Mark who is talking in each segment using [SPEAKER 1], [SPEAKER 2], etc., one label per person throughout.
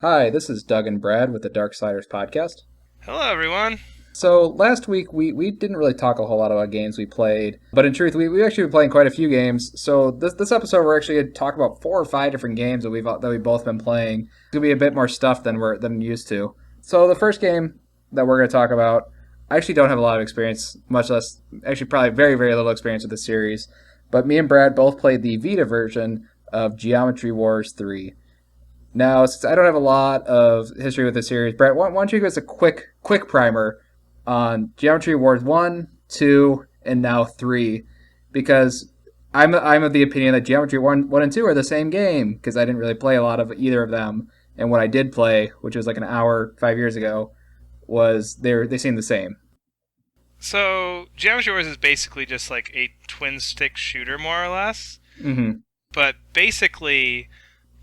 [SPEAKER 1] Hi, this is Doug and Brad with the Darksliders podcast.
[SPEAKER 2] Hello, everyone.
[SPEAKER 1] So last week we didn't really talk a whole lot about games we played, but in truth we actually been playing quite a few games. So this episode we're actually going to talk about 4 or 5 different games that we've both been playing. It's gonna be a bit more stuff than used to. So the first game that we're going to talk about, I actually don't have a lot of experience, much less actually probably very little experience with the series. But me and Brad both played the Vita version of Geometry Wars 3. Now, since I don't have a lot of history with the series, Brett, why don't you give us a quick primer on Geometry Wars 1, 2, and now 3? Because I'm of the opinion that Geometry 1 and 2 are the same game, because I didn't really play a lot of either of them. And what I did play, which was like an hour 5 years ago, was they seemed the same.
[SPEAKER 2] So, Geometry Wars is basically just like a twin stick shooter, more or less.
[SPEAKER 1] Mm-hmm.
[SPEAKER 2] But basically,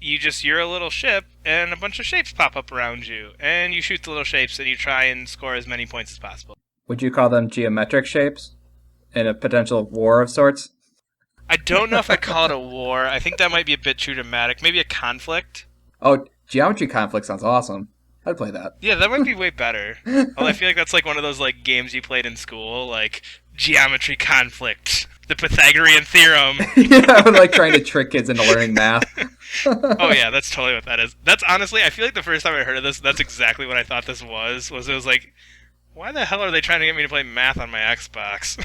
[SPEAKER 2] you're a little ship, and a bunch of shapes pop up around you, and you shoot the little shapes, and you try and score as many points as possible.
[SPEAKER 1] Would you call them geometric shapes in a potential war of sorts?
[SPEAKER 2] I don't know if I'd call it a war. I think that might be a bit too dramatic. Maybe a conflict.
[SPEAKER 1] Oh, Geometry Conflict sounds awesome. I'd play that.
[SPEAKER 2] Yeah, that might be way better. Although I feel like that's like one of those like games you played in school, like geometry conflict, the Pythagorean theorem.
[SPEAKER 1] Yeah, I would like trying to trick kids into learning math.
[SPEAKER 2] Oh yeah, that's totally what that is. That's honestly, I feel like the first time I heard of this, that's exactly what I thought this was. Was it was like, why the hell are they trying to get me to play math on my Xbox?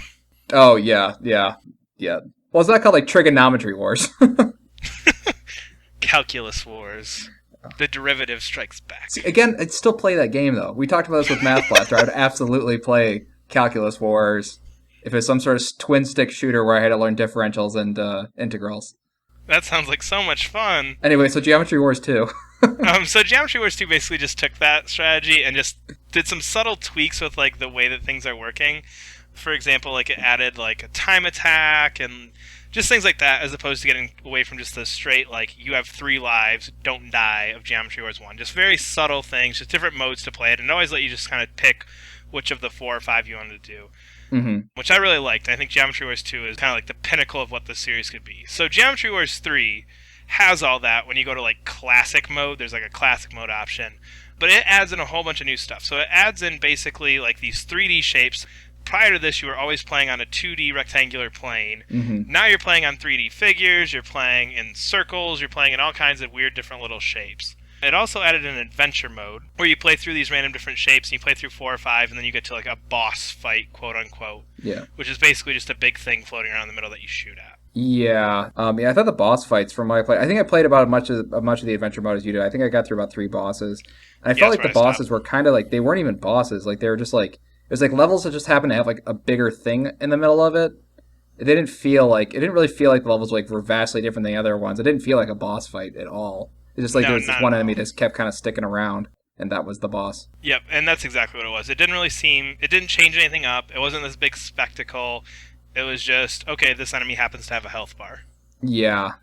[SPEAKER 1] Oh yeah. Well, it's not called like trigonometry wars.
[SPEAKER 2] Calculus wars. The derivative strikes back.
[SPEAKER 1] See, again, I'd still play that game though. We talked about this with Math Blaster. I'd absolutely play Calculus Wars if it's some sort of twin stick shooter where I had to learn differentials and integrals.
[SPEAKER 2] That sounds like so much fun.
[SPEAKER 1] Anyway, so Geometry Wars 2.
[SPEAKER 2] So Geometry Wars 2 basically just took that strategy and just did some subtle tweaks with like the way that things are working. For example, like it added like a time attack and just things like that, as opposed to getting away from just the straight like you have 3 lives, don't die of Geometry Wars 1. Just very subtle things, just different modes to play it, and always let you just kind of pick which of the 4 or 5 you wanted to do.
[SPEAKER 1] Mm-hmm.
[SPEAKER 2] Which I really liked. I think Geometry Wars 2 is kind of like the pinnacle of what the series could be. So Geometry Wars 3 has all that. When you go to like classic mode, there's like a classic mode option, but it adds in a whole bunch of new stuff. So it adds in basically like these 3D shapes. Prior to this, you were always playing on a 2D rectangular plane.
[SPEAKER 1] Mm-hmm.
[SPEAKER 2] Now you're playing on 3D figures, you're playing in circles, you're playing in all kinds of weird different little shapes. It also added an adventure mode where you play through these random different shapes, and you play through 4 or 5, and then you get to like a boss fight, quote unquote.
[SPEAKER 1] Yeah.
[SPEAKER 2] Which is basically just a big thing floating around in the middle that you shoot at.
[SPEAKER 1] Yeah. Yeah. I thought the boss fights from my play. I think I played about as much of the adventure mode as you did. I think I got through about 3 bosses, and I felt like the bosses were kind of like they weren't even bosses. Like they were just like it was like levels that just happened to have like a bigger thing in the middle of it. It didn't really feel like the levels like were vastly different than the other ones. It didn't feel like a boss fight at all. It's just like there was this one enemy just kept kind of sticking around, and that was the boss.
[SPEAKER 2] Yep, and that's exactly what it was. It didn't change anything up. It wasn't this big spectacle. It was just, okay, this enemy happens to have a health bar.
[SPEAKER 1] Yeah.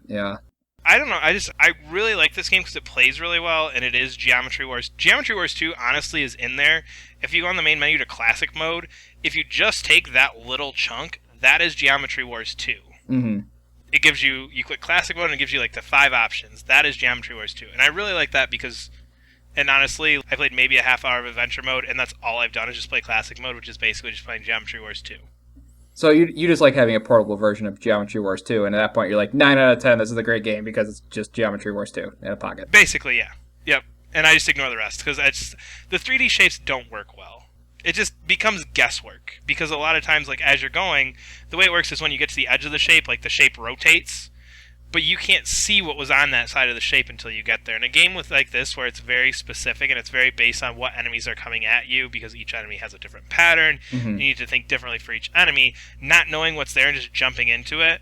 [SPEAKER 2] I don't know. I really like this game because it plays really well, and it is Geometry Wars. Geometry Wars 2, honestly, is in there. If you go on the main menu to Classic Mode, if you just take that little chunk, that is Geometry Wars 2.
[SPEAKER 1] Mm-hmm.
[SPEAKER 2] It gives you click Classic Mode, and it gives you like the 5 options. That is Geometry Wars 2. And I really like that because, and honestly, I played maybe a half hour of Adventure Mode, and that's all I've done is just play Classic Mode, which is basically just playing Geometry Wars 2.
[SPEAKER 1] So you just like having a portable version of Geometry Wars 2, and at that point you're like 9 out of 10. This is a great game because it's just Geometry Wars 2 in a pocket.
[SPEAKER 2] Basically, yeah, yep. And I just ignore the rest because the 3D shapes don't work well. It just becomes guesswork because a lot of times, like as you're going, the way it works is when you get to the edge of the shape, like the shape rotates, but you can't see what was on that side of the shape until you get there. In a game with like this, where it's very specific and it's very based on what enemies are coming at you, because each enemy has a different pattern,
[SPEAKER 1] Mm-hmm.
[SPEAKER 2] you need to think differently for each enemy. Not knowing what's there and just jumping into it,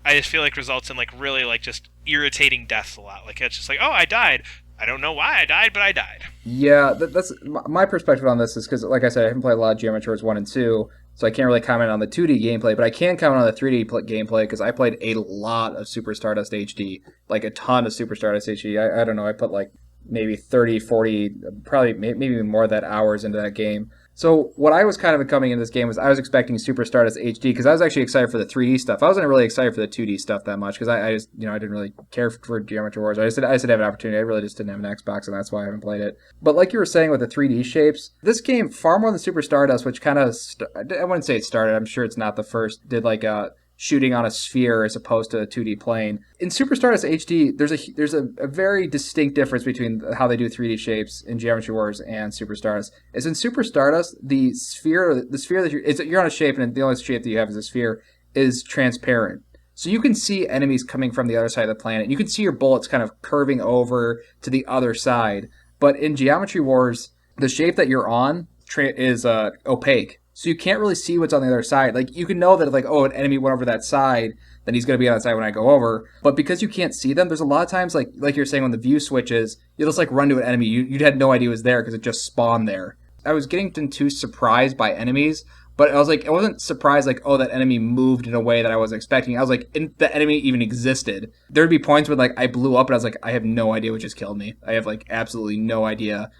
[SPEAKER 2] I just feel like results in like really like just irritating deaths a lot. Like it's just like, oh, I died. I don't know why I died, but I died.
[SPEAKER 1] Yeah, that's my perspective on this is because, like I said, I haven't played a lot of Geometry Wars 1 and 2, so I can't really comment on the 2D gameplay, but I can comment on the 3D gameplay because I played a lot of Super Stardust HD, like a ton of Super Stardust HD. I don't know, I put like maybe 30, 40, probably maybe more of that hours into that game. So what I was kind of coming into this game was I was expecting Super Stardust HD because I was actually excited for the 3D stuff. I wasn't really excited for the 2D stuff that much because I just I didn't really care for Geometry Wars. I just didn't have an opportunity. I really just didn't have an Xbox, and that's why I haven't played it. But like you were saying with the 3D shapes, this game far more than Super Stardust, which kind of I wouldn't say it started. I'm sure it's not the first. Did like a shooting on a sphere as opposed to a 2D plane. In Super Stardust HD, there's a very distinct difference between how they do 3D shapes in Geometry Wars and Super Stardust. Is in Super Stardust, the sphere that you're on a shape, and the only shape that you have is a sphere, is transparent. So you can see enemies coming from the other side of the planet. You can see your bullets kind of curving over to the other side. But in Geometry Wars, the shape that you're on is opaque. So you can't really see what's on the other side. Like, you can know that, like, oh, an enemy went over that side, then he's going to be on that side when I go over. But because you can't see them, there's a lot of times, like you're saying, when the view switches, you'll just, like, run to an enemy. You had no idea it was there because it just spawned there. I was getting too surprised by enemies, but I wasn't surprised, like, oh, that enemy moved in a way that I wasn't expecting. I was like, the enemy even existed. There'd be points where, like, I blew up and I was like, I have no idea what just killed me. I have, like, absolutely no idea.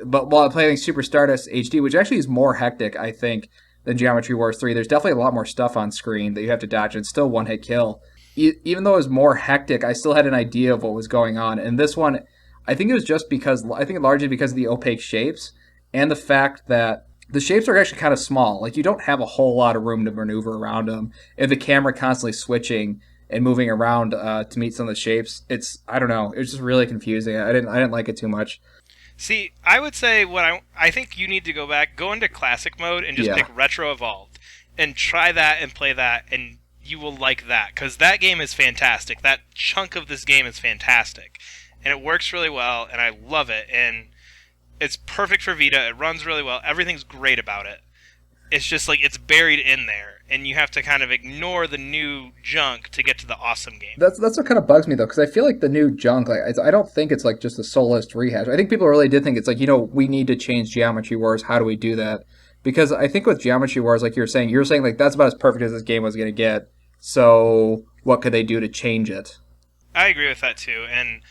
[SPEAKER 1] But while playing Super Stardust HD, which actually is more hectic, I think, than Geometry Wars 3, there's definitely a lot more stuff on screen that you have to dodge, and it's still one-hit kill. Even though it was more hectic, I still had an idea of what was going on. And this one, I think largely because of the opaque shapes, and the fact that the shapes are actually kind of small. Like, you don't have a whole lot of room to maneuver around them. If the camera constantly switching and moving around to meet some of the shapes, I don't know, it was just really confusing. I didn't like it too much.
[SPEAKER 2] See, I would say I think you need to go into classic mode and just pick Retro Evolved and try that and play that, and you will like that, because that game is fantastic. That chunk of this game is fantastic, and it works really well, and I love it, and it's perfect for Vita. It runs really well. Everything's great about it. It's just like it's buried in there, and you have to kind of ignore the new junk to get to the awesome game.
[SPEAKER 1] That's what kind of bugs me, though, because I feel like the new junk, like, I don't think it's like just a soulless rehash. I think people really did think it's like, we need to change Geometry Wars. How do we do that? Because I think with Geometry Wars, like you're saying like that's about as perfect as this game was going to get. So what could they do to change it?
[SPEAKER 2] I agree with that too, and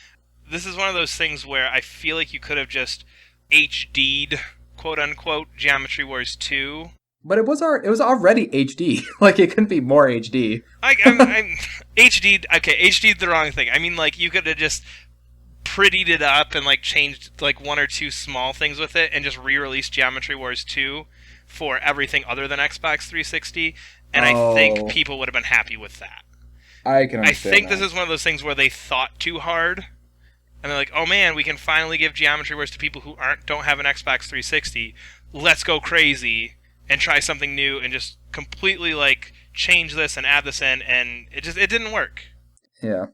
[SPEAKER 2] this is one of those things where I feel like you could have just HD'd, quote unquote, Geometry Wars 2.
[SPEAKER 1] But it was already HD. Like, it couldn't be more HD.
[SPEAKER 2] I'm HD'd. Okay, HD'd the wrong thing. I mean, like, you could have just prettied it up and, like, changed, like, one or two small things with it and just re-released Geometry Wars 2 for everything other than Xbox 360, and I think people would have been happy with that.
[SPEAKER 1] I can understand
[SPEAKER 2] I think this is one of those things where they thought too hard, and they're like, oh man, we can finally give Geometry Wars to people who don't have an Xbox 360. Let's go crazy and try something new and just completely, like, change this and add this in, and it didn't work.
[SPEAKER 1] Yeah.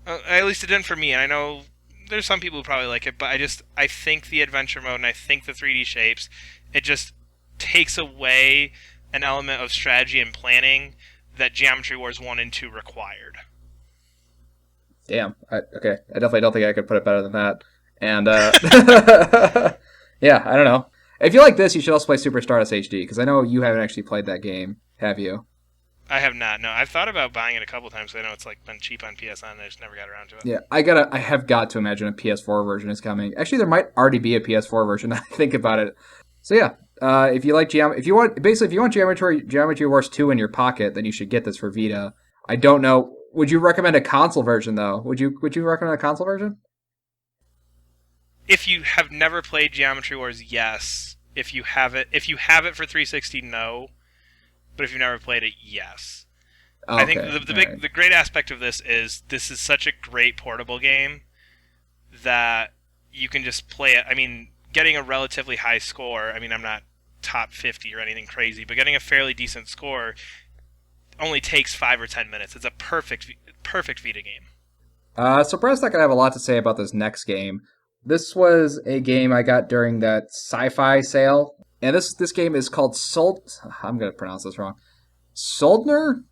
[SPEAKER 2] At least it didn't for me, and I know there's some people who probably like it, but I think the adventure mode and I think the 3D shapes, it just takes away an element of strategy and planning that Geometry Wars 1 and 2 required.
[SPEAKER 1] Damn. Okay. I definitely don't think I could put it better than that. And, yeah, I don't know. If you like this, you should also play Super Stardust HD, because I know you haven't actually played that game, have you?
[SPEAKER 2] I have not. No, I've thought about buying it a couple times. I know it's like been cheap on PSN, and I just never got around to it.
[SPEAKER 1] Yeah, I have got to imagine a PS4 version is coming. Actually, there might already be a PS4 version. Now I think about it. So yeah, if you like if you want Geometry Wars 2 in your pocket, then you should get this for Vita. I don't know. Would you recommend a console version though? Would you recommend a console version?
[SPEAKER 2] If you have never played Geometry Wars, yes. If you have it for 360, no. But if you've never played it, yes. Okay. I think the great aspect of this is such a great portable game that you can just play it. I mean, getting a relatively high score, I mean, I'm not top 50 or anything crazy, but getting a fairly decent score only takes 5 or 10 minutes. It's a perfect Vita game.
[SPEAKER 1] So Brett's not going to have a lot to say about this next game. This was a game I got during that sci-fi sale. And this game is called I'm going to pronounce this wrong. Soldner?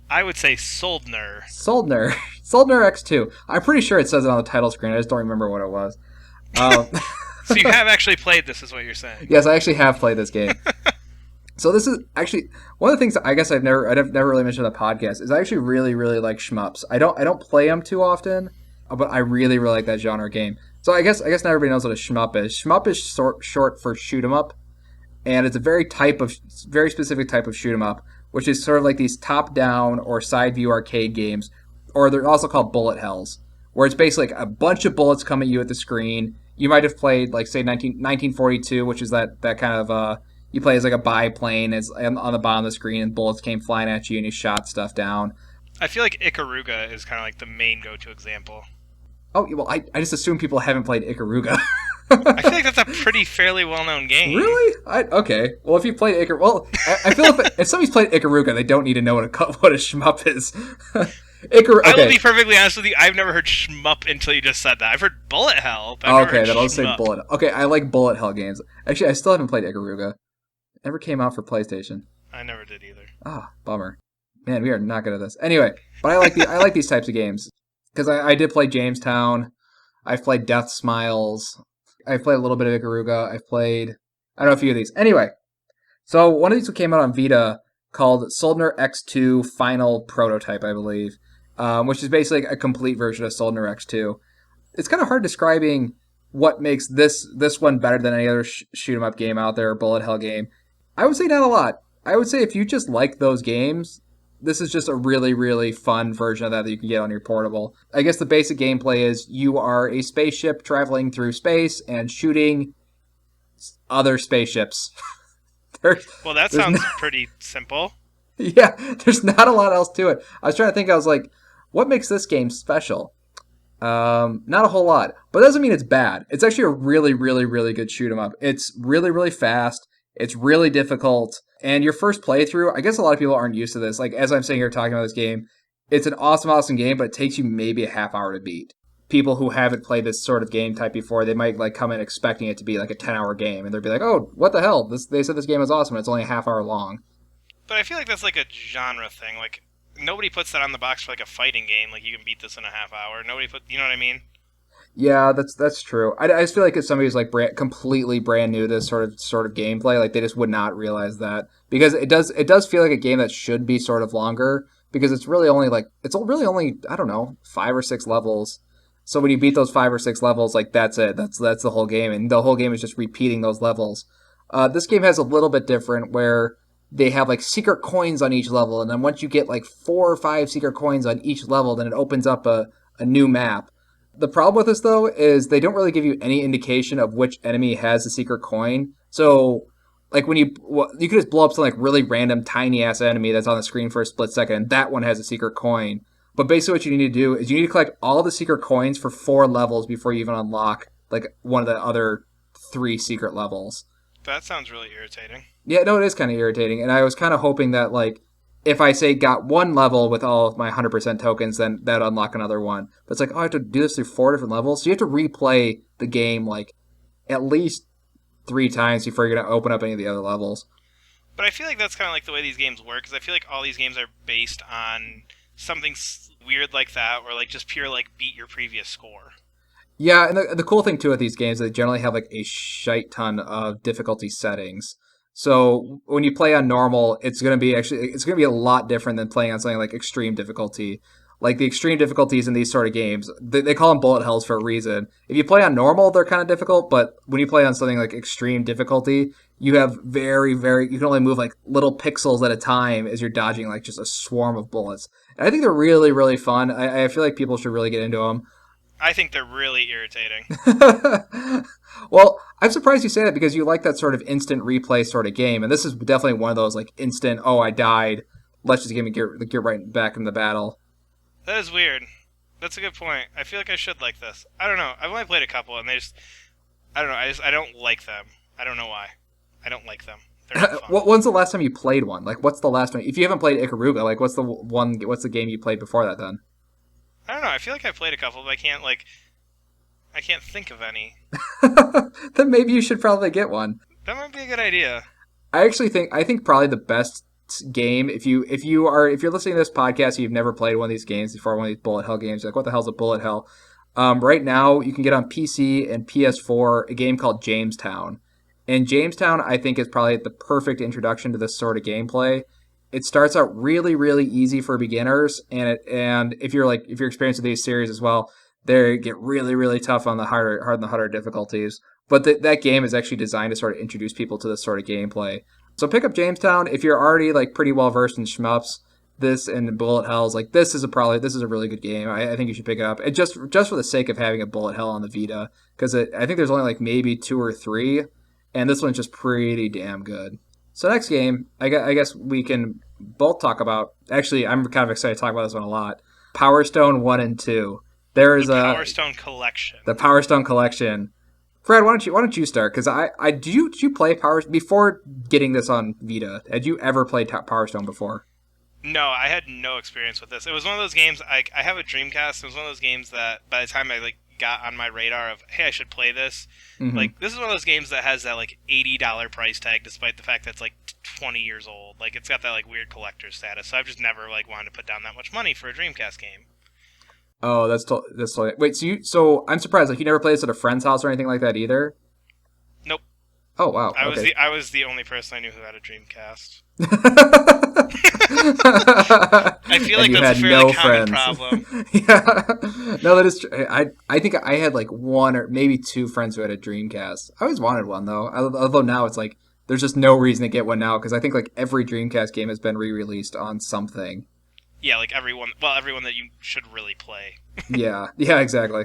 [SPEAKER 2] I would say Soldner.
[SPEAKER 1] Soldner X2. I'm pretty sure it says it on the title screen. I just don't remember what it was.
[SPEAKER 2] So you have actually played this, is what you're saying?
[SPEAKER 1] Yes, I actually have played this game. So this is actually one of the things that I guess I've never really mentioned on the podcast is I actually really, really like shmups. I don't play them too often, but I really, really like that genre game. So I guess not everybody knows what a shmup is. Shmup is short for shoot 'em up, and it's a very specific type of shoot 'em up, which is sort of like these top down or side view arcade games, or they're also called bullet hells, where it's basically like a bunch of bullets come at you at the screen. You might have played like say 1942, which is that kind of you play as like a biplane as on the bottom of the screen, and bullets came flying at you and you shot stuff down.
[SPEAKER 2] I feel like Ikaruga is kind of like the main go-to example.
[SPEAKER 1] Oh well, I just assume people haven't played Ikaruga.
[SPEAKER 2] I feel like that's a pretty fairly well-known game.
[SPEAKER 1] Really? Okay. Well, if you played Ikaruga, well, I feel if somebody's played Ikaruga, they don't need to know what a shmup is.
[SPEAKER 2] I will be perfectly honest with you. I've never heard shmup until you just said that. I've heard bullet hell. But I've never heard
[SPEAKER 1] then I'll say
[SPEAKER 2] shmup.
[SPEAKER 1] bullet. Okay, I like bullet hell games. Actually, I still haven't played Ikaruga. It never came out for PlayStation.
[SPEAKER 2] I never did either.
[SPEAKER 1] Ah, bummer. Man, we are not good at this. Anyway, but I like these types of games because I did play Jamestown. I've played Death Smiles. I've played a little bit of Ikaruga. I don't know, a few of these. Anyway, so one of these came out on Vita called Soldner X2 Final Prototype, I believe, which is basically a complete version of Soldner X2. It's kind of hard describing what makes this one better than any other shoot 'em up game out there, or bullet hell game. I would say not a lot. I would say if you just like those games, this is just a really, really fun version of that you can get on your portable. I guess the basic gameplay is you are a spaceship traveling through space and shooting other spaceships.
[SPEAKER 2] Well, that sounds pretty simple.
[SPEAKER 1] Yeah, there's not a lot else to it. I was trying to think, I was like, what makes this game special? Not a whole lot. But that doesn't mean it's bad. It's actually a really, really, really good shoot 'em up. It's really, really fast. It's really difficult. And your first playthrough, I guess a lot of people aren't used to this. Like, as I'm sitting here talking about this game, it's an awesome, awesome game, but it takes you maybe a half hour to beat. People who haven't played this sort of game type before, they might like come in expecting it to be like a 10-hour game, and they'll be like, "Oh, what the hell? They said this game is awesome. And it's only a half hour long."
[SPEAKER 2] But I feel like that's like a genre thing. Like, nobody puts that on the box for like a fighting game. Like, you can beat this in a half hour. You know what I mean?
[SPEAKER 1] Yeah, that's true. I just feel like if somebody's like completely brand new to this sort of gameplay, like they just would not realize that, because it does feel like a game that should be sort of longer, because it's really only I don't know, 5 or 6 levels. So when you beat those 5 or 6 levels, like that's it. That's the whole game, and the whole game is just repeating those levels. This game has a little bit different, where they have like secret coins on each level, and then once you get like 4 or 5 secret coins on each level, then it opens up a new map. The problem with this, though, is they don't really give you any indication of which enemy has a secret coin. So, like, you could just blow up some, like, really random, tiny-ass enemy that's on the screen for a split second, and that one has a secret coin. But basically what you need to do is you need to collect all the secret coins for 4 levels before you even unlock, like, one of the other 3 secret levels.
[SPEAKER 2] That sounds really irritating.
[SPEAKER 1] Yeah, no, it is kind of irritating, and I was kind of hoping that, like, if I say got one level with all of my 100% tokens, then that'd unlock another one. But it's like, oh, I have to do this through 4 different levels. So you have to replay the game like at least 3 times before you're going to open up any of the other levels.
[SPEAKER 2] But I feel like that's kind of like the way these games work, because I feel like all these games are based on something weird like that, or like just pure like beat your previous score.
[SPEAKER 1] Yeah, and the cool thing too with these games is they generally have like a shite ton of difficulty settings. So when you play on normal, it's gonna be a lot different than playing on something like extreme difficulty. Like the extreme difficulties in these sort of games, they call them bullet hells for a reason. If you play on normal, they're kind of difficult, but when you play on something like extreme difficulty, you have you can only move like little pixels at a time as you're dodging like just a swarm of bullets. And I think they're really, really fun. I feel like people should really get into them.
[SPEAKER 2] I think they're really irritating.
[SPEAKER 1] Well, I'm surprised you say that, because you like that sort of instant replay sort of game, and this is definitely one of those like instant, oh, I died, let's just get right back in the battle.
[SPEAKER 2] That is weird. That's a good point. I feel like I should like this. I don't know. I've only played a couple, and I don't know. I don't like them. I don't know why. I don't like them. They're not fun.
[SPEAKER 1] When's the last time you played one? Like, what's the last one? If you haven't played Ikaruga, like, what's the game you played before that then?
[SPEAKER 2] I don't know. I feel like I've played a couple, but I can't think of any.
[SPEAKER 1] Then maybe you should probably get one.
[SPEAKER 2] That might be a good idea.
[SPEAKER 1] I think probably the best game, if you're listening to this podcast and you've never played one of these games before, one of these bullet hell games, like what the hell's a bullet hell? Right now you can get on PC and PS4 a game called Jamestown. And Jamestown, I think, is probably the perfect introduction to this sort of gameplay. It starts out really, really easy for beginners, and if you're experienced with these series as well, they get really, really tough on the harder difficulties. But that game is actually designed to sort of introduce people to this sort of gameplay. So pick up Jamestown if you're already like pretty well versed in shmups. This and Bullet Hells, like this is a really good game. I think you should pick it up. And just for the sake of having a Bullet Hell on the Vita, because I think there's only like maybe 2 or 3, and this one's just pretty damn good. So next game, I guess we can both talk about. Actually, I'm kind of excited to talk about this one a lot. Power Stone 1 and 2. There is
[SPEAKER 2] Power Stone Collection.
[SPEAKER 1] The Power Stone Collection. Fred, why don't you start? Because did you play Power before getting this on Vita? Had you ever played Power Stone before?
[SPEAKER 2] No, I had no experience with this. It was one of those games. I have a Dreamcast. It was one of those games that by the time I like got on my radar of, hey, I should play this.
[SPEAKER 1] Mm-hmm.
[SPEAKER 2] Like this is one of those games that has that like $80 price tag, despite the fact that it's like 20 years old. Like it's got that like weird collector status. So I've just never like wanted to put down that much money for a Dreamcast game.
[SPEAKER 1] Oh, that's totally. Wait, so I'm surprised. Like you never played this at a friend's house or anything like that either?
[SPEAKER 2] Nope.
[SPEAKER 1] Oh wow.
[SPEAKER 2] I was the only person I knew who had a Dreamcast. I feel like that's a fairly common problem.
[SPEAKER 1] Yeah. No, that is true. I think I had like 1 or maybe 2 friends who had a Dreamcast. I always wanted one though. Although now it's like there's just no reason to get one now because I think like every Dreamcast game has been re-released on something.
[SPEAKER 2] Yeah, like everyone that you should really play.
[SPEAKER 1] Yeah, exactly.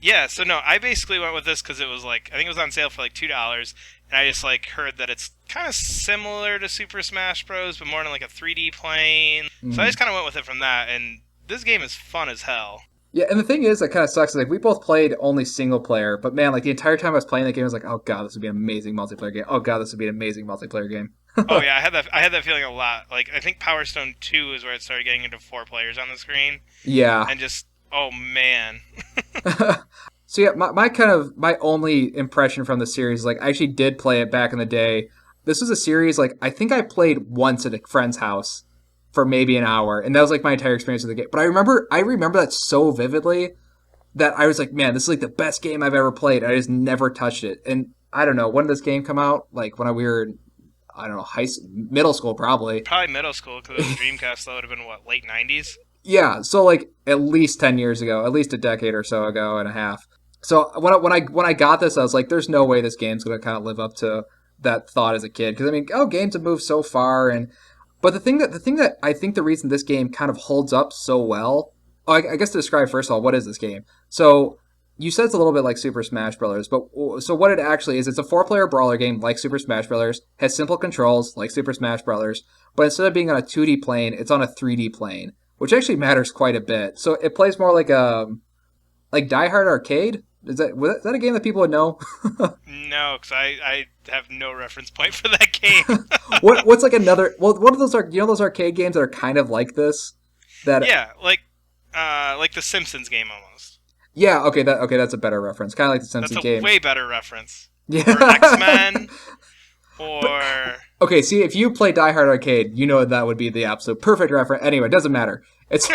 [SPEAKER 2] Yeah, so no, I basically went with this because it was like, I think it was on sale for like $2, and I just like heard that it's kind of similar to Super Smash Bros, but more in like a 3D plane. Mm-hmm. So I just kind of went with it from that, and this game is fun as hell.
[SPEAKER 1] Yeah, and the thing is, that kind of sucks. Like we both played only single player, but man, like the entire time I was playing that game, I was like, oh god, this would be an amazing multiplayer game. Oh god, this would be an amazing multiplayer game.
[SPEAKER 2] Oh yeah, I had that feeling a lot. Like I think Power Stone 2 is where it started getting into 4 players on the screen.
[SPEAKER 1] Yeah,
[SPEAKER 2] and just oh man.
[SPEAKER 1] So yeah, my only impression from the series is like I actually did play it back in the day. This was a series like I think I played once at a friend's house for maybe an hour, and that was like my entire experience with the game. But I remember that so vividly that I was like, man, this is like the best game I've ever played. I just never touched it. And I don't know, when did this game come out? Like when we were I don't know, middle school probably.
[SPEAKER 2] Probably middle school because it was Dreamcast. That would have been what, late 90s?
[SPEAKER 1] Yeah, so like at least 10 years ago, at least a decade or so ago and a half. So when I got this, I was like, there's no way this game's going to kind of live up to that thought as a kid. Because I mean, games have moved so far, but the thing that I think the reason this game kind of holds up so well, I guess to describe first of all, what is this game? So you said it's a little bit like Super Smash Brothers, but so what it actually is, it's a 4-player brawler game like Super Smash Brothers, has simple controls like Super Smash Brothers, but instead of being on a 2D plane, it's on a 3D plane, which actually matters quite a bit. So it plays more like Die Hard Arcade. Is that a game that people would know?
[SPEAKER 2] No, because I have no reference point for that game.
[SPEAKER 1] What's like another? Well, what are those? Those arcade games that are kind of like this?
[SPEAKER 2] Yeah, like the Simpsons game almost.
[SPEAKER 1] Yeah, okay, that's a better reference. Kind of like the Simpsons game.
[SPEAKER 2] That's a way better reference.
[SPEAKER 1] Yeah.
[SPEAKER 2] Or X-Men. Or
[SPEAKER 1] okay, see, if you play Die Hard Arcade, you know that would be the absolute perfect reference. Anyway, it doesn't matter. It's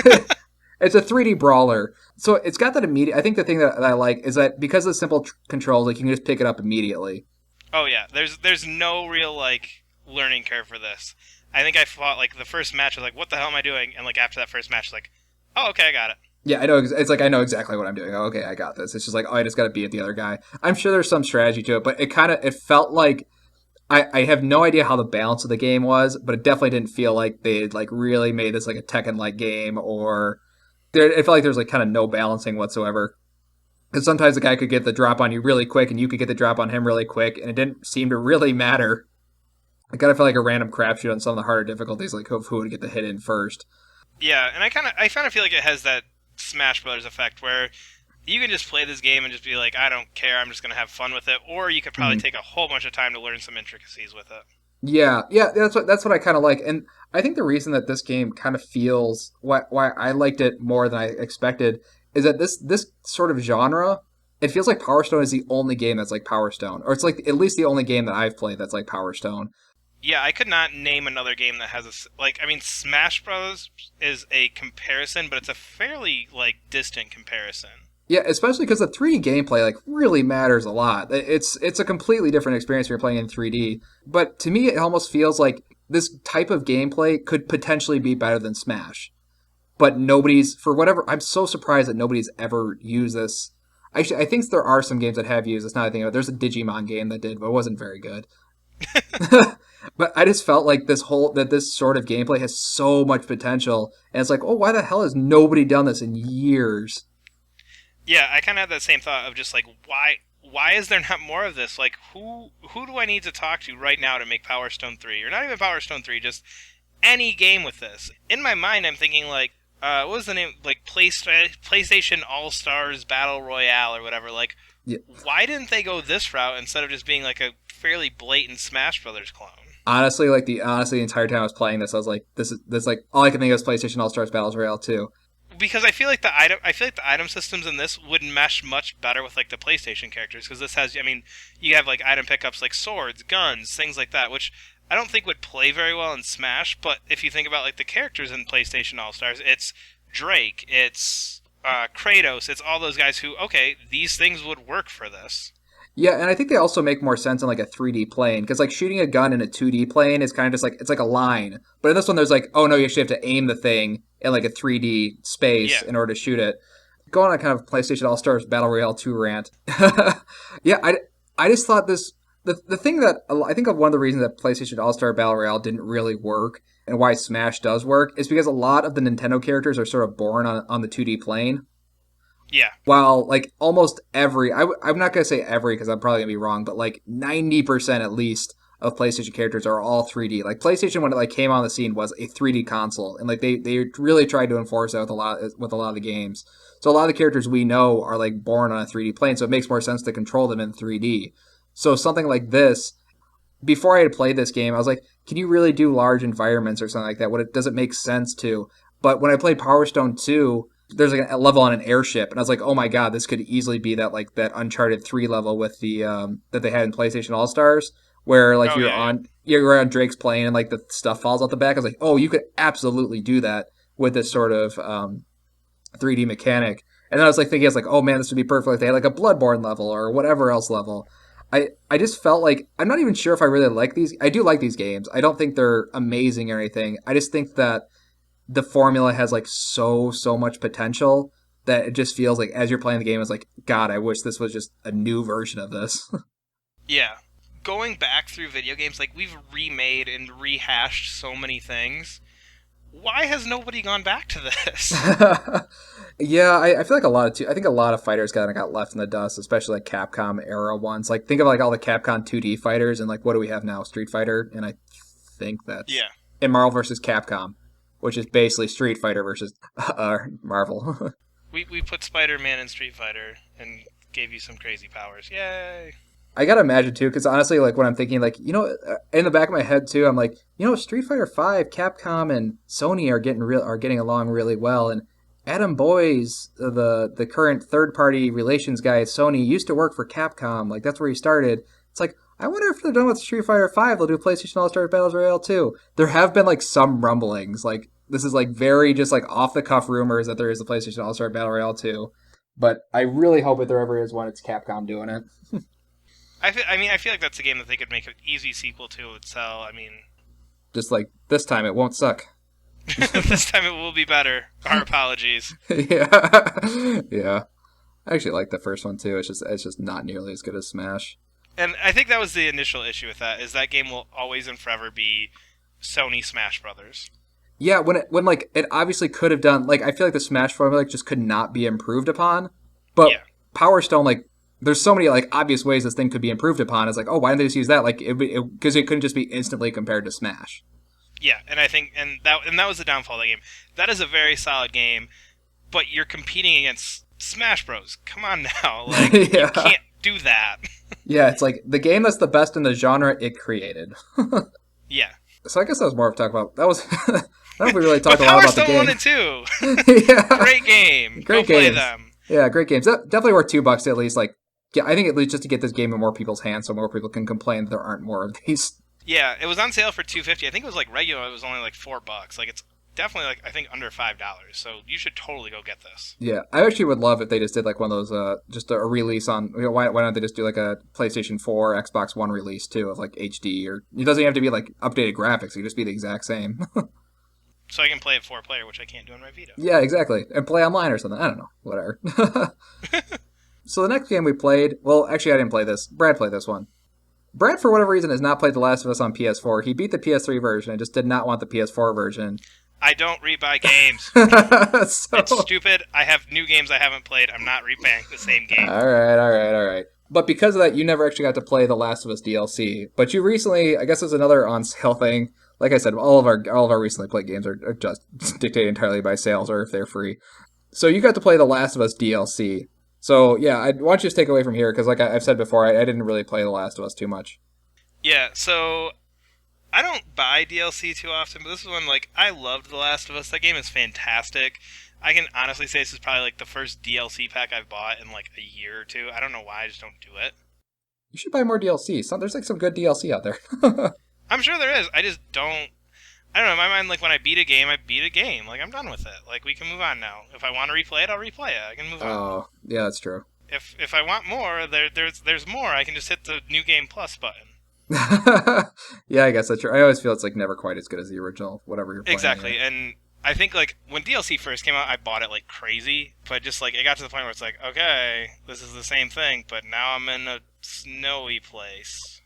[SPEAKER 1] it's a 3D brawler. So it's got that immediate. I think the thing that I like is that because of the simple controls, like you can just pick it up immediately.
[SPEAKER 2] Oh yeah, there's no real like learning curve for this. I think I fought like the first match. I was like, what the hell am I doing? And like after that first match, like, oh okay, I got it.
[SPEAKER 1] Yeah, I know. It's like I know exactly what I'm doing. Oh, okay, I got this. It's just like, oh, I just got to beat the other guy. I'm sure there's some strategy to it, but it felt like I have no idea how the balance of the game was, but it definitely didn't feel like they had like really made this like a Tekken-like game, or it felt like there's like kind of no balancing whatsoever. Because sometimes the guy could get the drop on you really quick, and you could get the drop on him really quick, and it didn't seem to really matter. It kind of felt like a random crapshoot on some of the harder difficulties, like who would get the hit in first.
[SPEAKER 2] Yeah, and I kind of feel like it has that Smash Brothers effect where you can just play this game and just be like, I don't care, I'm just going to have fun with it, or you could probably take a whole bunch of time to learn some intricacies with it.
[SPEAKER 1] Yeah, that's what I kind of like, and I think the reason that this game kind of feels why I liked it more than I expected is that this sort of genre, it feels like Power Stone is the only game that's like Power Stone, or it's like at least the only game that I've played that's like Power Stone.
[SPEAKER 2] Yeah, I could not name another game that has Smash Bros. Is a comparison, but it's a fairly like distant comparison.
[SPEAKER 1] Yeah, especially because the 3D gameplay like really matters a lot. It's a completely different experience when you're playing in 3D. But to me, it almost feels like this type of gameplay could potentially be better than Smash. but nobody's, for whatever, I'm so surprised that nobody's ever used this. Actually, I think there are some games that have used this. Now that I think about it, there's a Digimon game that did, but it wasn't very good. But I just felt like this sort of gameplay has so much potential, and it's like, oh, why the hell has nobody done this in years?
[SPEAKER 2] Yeah, I kind of had that same thought of just like, why is there not more of this? Like, who do I need to talk to right now to make Power Stone 3? Or not even Power Stone 3, just any game with this. In my mind, I'm thinking like, what was the name? Like PlayStation All Stars Battle Royale or whatever. Like,
[SPEAKER 1] Yeah.
[SPEAKER 2] why didn't they go this route instead of just being like a fairly blatant Smash Brothers clone?
[SPEAKER 1] Honestly, the entire time I was playing this, I was like, this like all I can think of is PlayStation All Stars Battles Royale 2.
[SPEAKER 2] Because I feel like the item systems in this would mesh much better with like the PlayStation characters, because this has, I mean, you have like item pickups like swords, guns, things like that, which I don't think would play very well in Smash. But if you think about like the characters in PlayStation All Stars, it's Drake, it's Kratos, it's all those guys who, okay, these things would work for this.
[SPEAKER 1] Yeah, and I think they also make more sense in like a 3D plane because like shooting a gun in a 2D plane is kind of just like it's like a line. But in this one, there's like, oh no, you actually have to aim the thing in like a 3D space
[SPEAKER 2] Yeah.
[SPEAKER 1] in order to shoot it. Going on a kind of PlayStation All Stars Battle Royale 2 rant. Yeah, I just thought the thing that I think of one of the reasons that PlayStation All Star Battle Royale didn't really work and why Smash does work is because a lot of the Nintendo characters are sort of born on the 2D plane.
[SPEAKER 2] Yeah.
[SPEAKER 1] While like almost every, I'm not gonna say every because I'm probably gonna be wrong, but like 90% at least of PlayStation characters are all 3D. Like PlayStation when it like came on the scene was a 3D console, and like they really tried to enforce that with a lot of the games. So a lot of the characters we know are like born on a 3D plane, so it makes more sense to control them in 3D. So something like this, before I had played this game, I was like, can you really do large environments or something like that? Does it make sense to? But when I played Power Stone 2, there's like a level on an airship, and I was like, oh my god, this could easily be that Uncharted 3 level with the that they had in PlayStation All Stars, where like
[SPEAKER 2] Oh yeah.
[SPEAKER 1] you're on Drake's plane and like the stuff falls out the back. I was like, oh, you could absolutely do that with this sort of 3D mechanic. And then I was like thinking, I was like, oh man, this would be perfect if they had like a Bloodborne level or whatever else level. I just felt like I'm not even sure if I really like these. I do like these games. I don't think they're amazing or anything. I just think that the formula has like so much potential that it just feels like as you're playing the game, it's like, God, I wish this was just a new version of this.
[SPEAKER 2] Yeah. Going back through video games, like we've remade and rehashed so many things. Why has nobody gone back to this?
[SPEAKER 1] Yeah, I feel like I think a lot of fighters kind of got left in the dust, especially like Capcom era ones. Like think of like all the Capcom 2D fighters and like what do we have now? Street Fighter, and I think that's
[SPEAKER 2] Yeah.
[SPEAKER 1] in Marvel versus Capcom, which is basically Street Fighter versus Marvel.
[SPEAKER 2] We put Spider-Man in Street Fighter and gave you some crazy powers. Yay!
[SPEAKER 1] I gotta imagine too, because honestly, like when I'm thinking, like in the back of my head too, I'm like, Street Fighter V, Capcom and Sony are getting along really well, and Adam Boyes, the current third party relations guy at Sony, used to work for Capcom. Like that's where he started. It's like I wonder if they're done with Street Fighter V, they'll do PlayStation All Star Battles Royale too. There have been like some rumblings, like this is like very just like off the cuff rumors that there is a PlayStation All Star Battle Royale too. But I really hope if there ever is one, it's Capcom doing it.
[SPEAKER 2] I feel like that's a game that they could make an easy sequel to. It would sell. I mean,
[SPEAKER 1] Just like this time, it won't suck.
[SPEAKER 2] this time it will be better. Our apologies.
[SPEAKER 1] Yeah, yeah. I actually like the first one too. It's just not nearly as good as Smash.
[SPEAKER 2] And I think that was the initial issue with that. Is that game will always and forever be Sony Smash Brothers.
[SPEAKER 1] Yeah, when like it obviously could have done like I feel like the Smash formula like, just could not be improved upon. But
[SPEAKER 2] Yeah.
[SPEAKER 1] Power Stone like there's so many like obvious ways this thing could be improved upon. It's like oh why didn't they just use that like because it couldn't just be instantly compared to Smash.
[SPEAKER 2] Yeah, and I think that was the downfall of the game. That is a very solid game, but you're competing against Smash Bros. Come on now, like
[SPEAKER 1] Yeah.
[SPEAKER 2] you can't do that.
[SPEAKER 1] Yeah, it's like the game that's the best in the genre it created.
[SPEAKER 2] Yeah.
[SPEAKER 1] So I guess that was more of talk about that was. I don't know if we really talked
[SPEAKER 2] But
[SPEAKER 1] a lot
[SPEAKER 2] Power
[SPEAKER 1] about the
[SPEAKER 2] Stone
[SPEAKER 1] game.
[SPEAKER 2] 1 and 2.
[SPEAKER 1] Yeah.
[SPEAKER 2] Great game.
[SPEAKER 1] Great
[SPEAKER 2] Go play
[SPEAKER 1] games.
[SPEAKER 2] them.
[SPEAKER 1] Yeah, great games. Definitely worth $2 to at least. Like, yeah, I think at least just to get this game in more people's hands, so more people can complain that there aren't more of these.
[SPEAKER 2] Yeah, it was on sale for $2.50. I think it was like regular. It was only like $4. Like it's definitely like I think under $5. So you should totally go get this.
[SPEAKER 1] Yeah, I actually would love if they just did like one of those, just a release on. Why don't they just do like a PlayStation 4, Xbox One release too of like HD or it doesn't even have to be like updated graphics. It could just be the exact same.
[SPEAKER 2] so I can play it 4-player, which I can't do on my Vita.
[SPEAKER 1] Yeah, exactly. And play online or something. I don't know. Whatever. So the next game we played, well, actually, I didn't play this. Brad played this one. Brad, for whatever reason, has not played The Last of Us on PS4. He beat the PS3 version and just did not want the PS4 version.
[SPEAKER 2] I don't rebuy games.
[SPEAKER 1] So,
[SPEAKER 2] It's stupid. I have new games I haven't played. I'm not rebuying the same game.
[SPEAKER 1] all right. But because of that, you never actually got to play The Last of Us DLC. But you recently, I guess it's another on sale thing. Like I said, all of our recently played games are just dictated entirely by sales or if they're free. So you got to play The Last of Us DLC. So yeah, I want you to take away from here because, like I've said before, I didn't really play The Last of Us too much.
[SPEAKER 2] Yeah, so I don't buy DLC too often, but this is one, like, I loved The Last of Us. That game is fantastic. I can honestly say this is probably, like, the first DLC pack I've bought in, like, a year or two. I don't know why, I just don't do it.
[SPEAKER 1] You should buy more DLC. There's like some good DLC out there.
[SPEAKER 2] I'm sure there is. I just don't... I don't know, in my mind, like, when I beat a game, I beat a game. Like, I'm done with it. Like, we can move on now. If I want to replay it, I'll replay it. I can move on.
[SPEAKER 1] Oh, yeah, that's true.
[SPEAKER 2] If I want more, there's more. I can just hit the New Game Plus button.
[SPEAKER 1] Yeah, I guess that's true. I always feel it's like never quite as good as the original, whatever you're playing.
[SPEAKER 2] Exactly, and I think, like, when DLC first came out, I bought it like crazy, but just, like, it got to the point where it's like, okay, this is the same thing, but now I'm in a snowy place.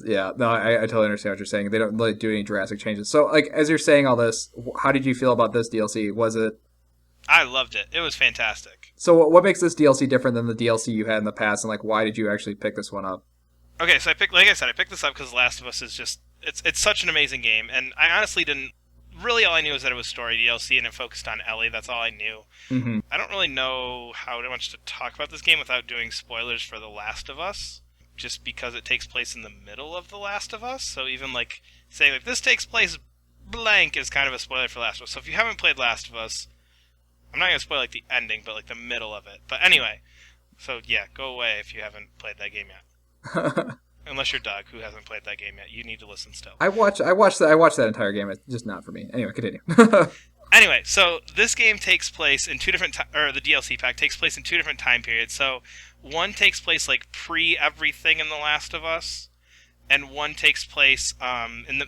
[SPEAKER 1] Yeah, no, I totally understand what you're saying. They don't really do any drastic changes. So, like, as you're saying all this, how did you feel about this DLC? Was it...
[SPEAKER 2] I loved it. It was fantastic.
[SPEAKER 1] So what makes this DLC different than the DLC you had in the past, and, like, why did you actually pick this one up?
[SPEAKER 2] Okay, so I picked this up because Last of Us is just, it's such an amazing game, and I honestly didn't, really all I knew was that it was story DLC, and it focused on Ellie, that's all I knew.
[SPEAKER 1] Mm-hmm.
[SPEAKER 2] I don't really know how much to talk about this game without doing spoilers for The Last of Us, just because it takes place in the middle of The Last of Us, so even, like, saying, like, this takes place blank is kind of a spoiler for Last of Us. So if you haven't played Last of Us, I'm not going to spoil, like, the ending, but, like, the middle of it. But anyway, so yeah, go away if you haven't played that game yet. Unless you're Doug, who hasn't played that game yet. You need to listen still.
[SPEAKER 1] I watched that entire game. It's just not for me. Anyway, continue.
[SPEAKER 2] Anyway, so this game takes place in two different or the DLC pack takes place in two different time periods. So one takes place like pre everything in The Last of Us, and one takes place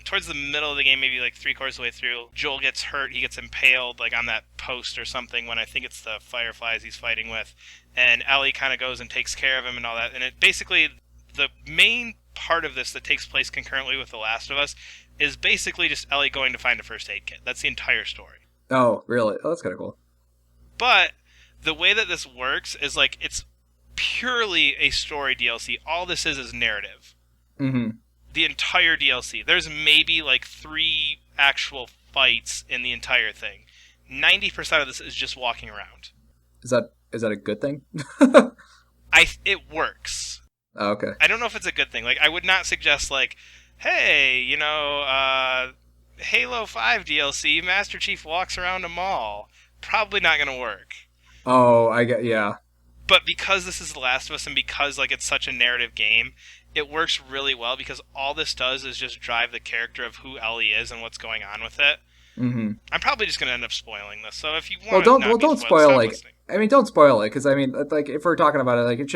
[SPEAKER 2] towards the middle of the game, maybe like 3/4 of the way through. Joel gets hurt, he gets impaled like on that post or something when I think it's the fireflies he's fighting with, and Ellie kind of goes and takes care of him and all that. And it basically, the main part of this that takes place concurrently with The Last of Us is basically just Ellie going to find a first aid kit. That's the entire story.
[SPEAKER 1] Oh, really? Oh, that's kind of cool.
[SPEAKER 2] But the way that this works is like it's purely a story DLC. All this is narrative.
[SPEAKER 1] Mm-hmm.
[SPEAKER 2] The entire DLC. There's maybe like 3 actual fights in the entire thing. 90% of this is just walking around.
[SPEAKER 1] Is that a good thing?
[SPEAKER 2] It works.
[SPEAKER 1] Oh, okay.
[SPEAKER 2] I don't know if it's a good thing. Like, I would not suggest, like, hey, Halo 5 DLC, Master Chief walks around a mall. Probably not going to work.
[SPEAKER 1] Oh, yeah.
[SPEAKER 2] But because this is The Last of Us and because, like, it's such a narrative game, it works really well because all this does is just drive the character of who Ellie is and what's going on with it.
[SPEAKER 1] Mm-hmm.
[SPEAKER 2] I'm probably just going to end up spoiling this. So if you want
[SPEAKER 1] don't spoil, like, listening. I mean, don't spoil it, because, I mean, like, if we're talking about it, like, it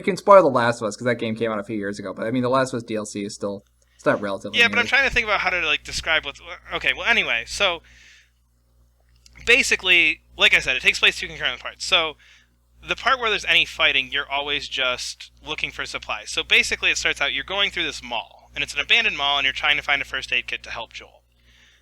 [SPEAKER 1] can spoil The Last of Us, because that game came out a few years ago, but, I mean, The Last of Us DLC is still, it's not relatively
[SPEAKER 2] Yeah,
[SPEAKER 1] new.
[SPEAKER 2] but I'm trying to think about how to, like, describe what's... Okay, well, anyway, so, basically, like I said, it takes place 2 concurrent parts. So, the part where there's any fighting, you're always just looking for supplies. So, basically, it starts out, you're going through this mall, and it's an abandoned mall, and you're trying to find a first aid kit to help Joel.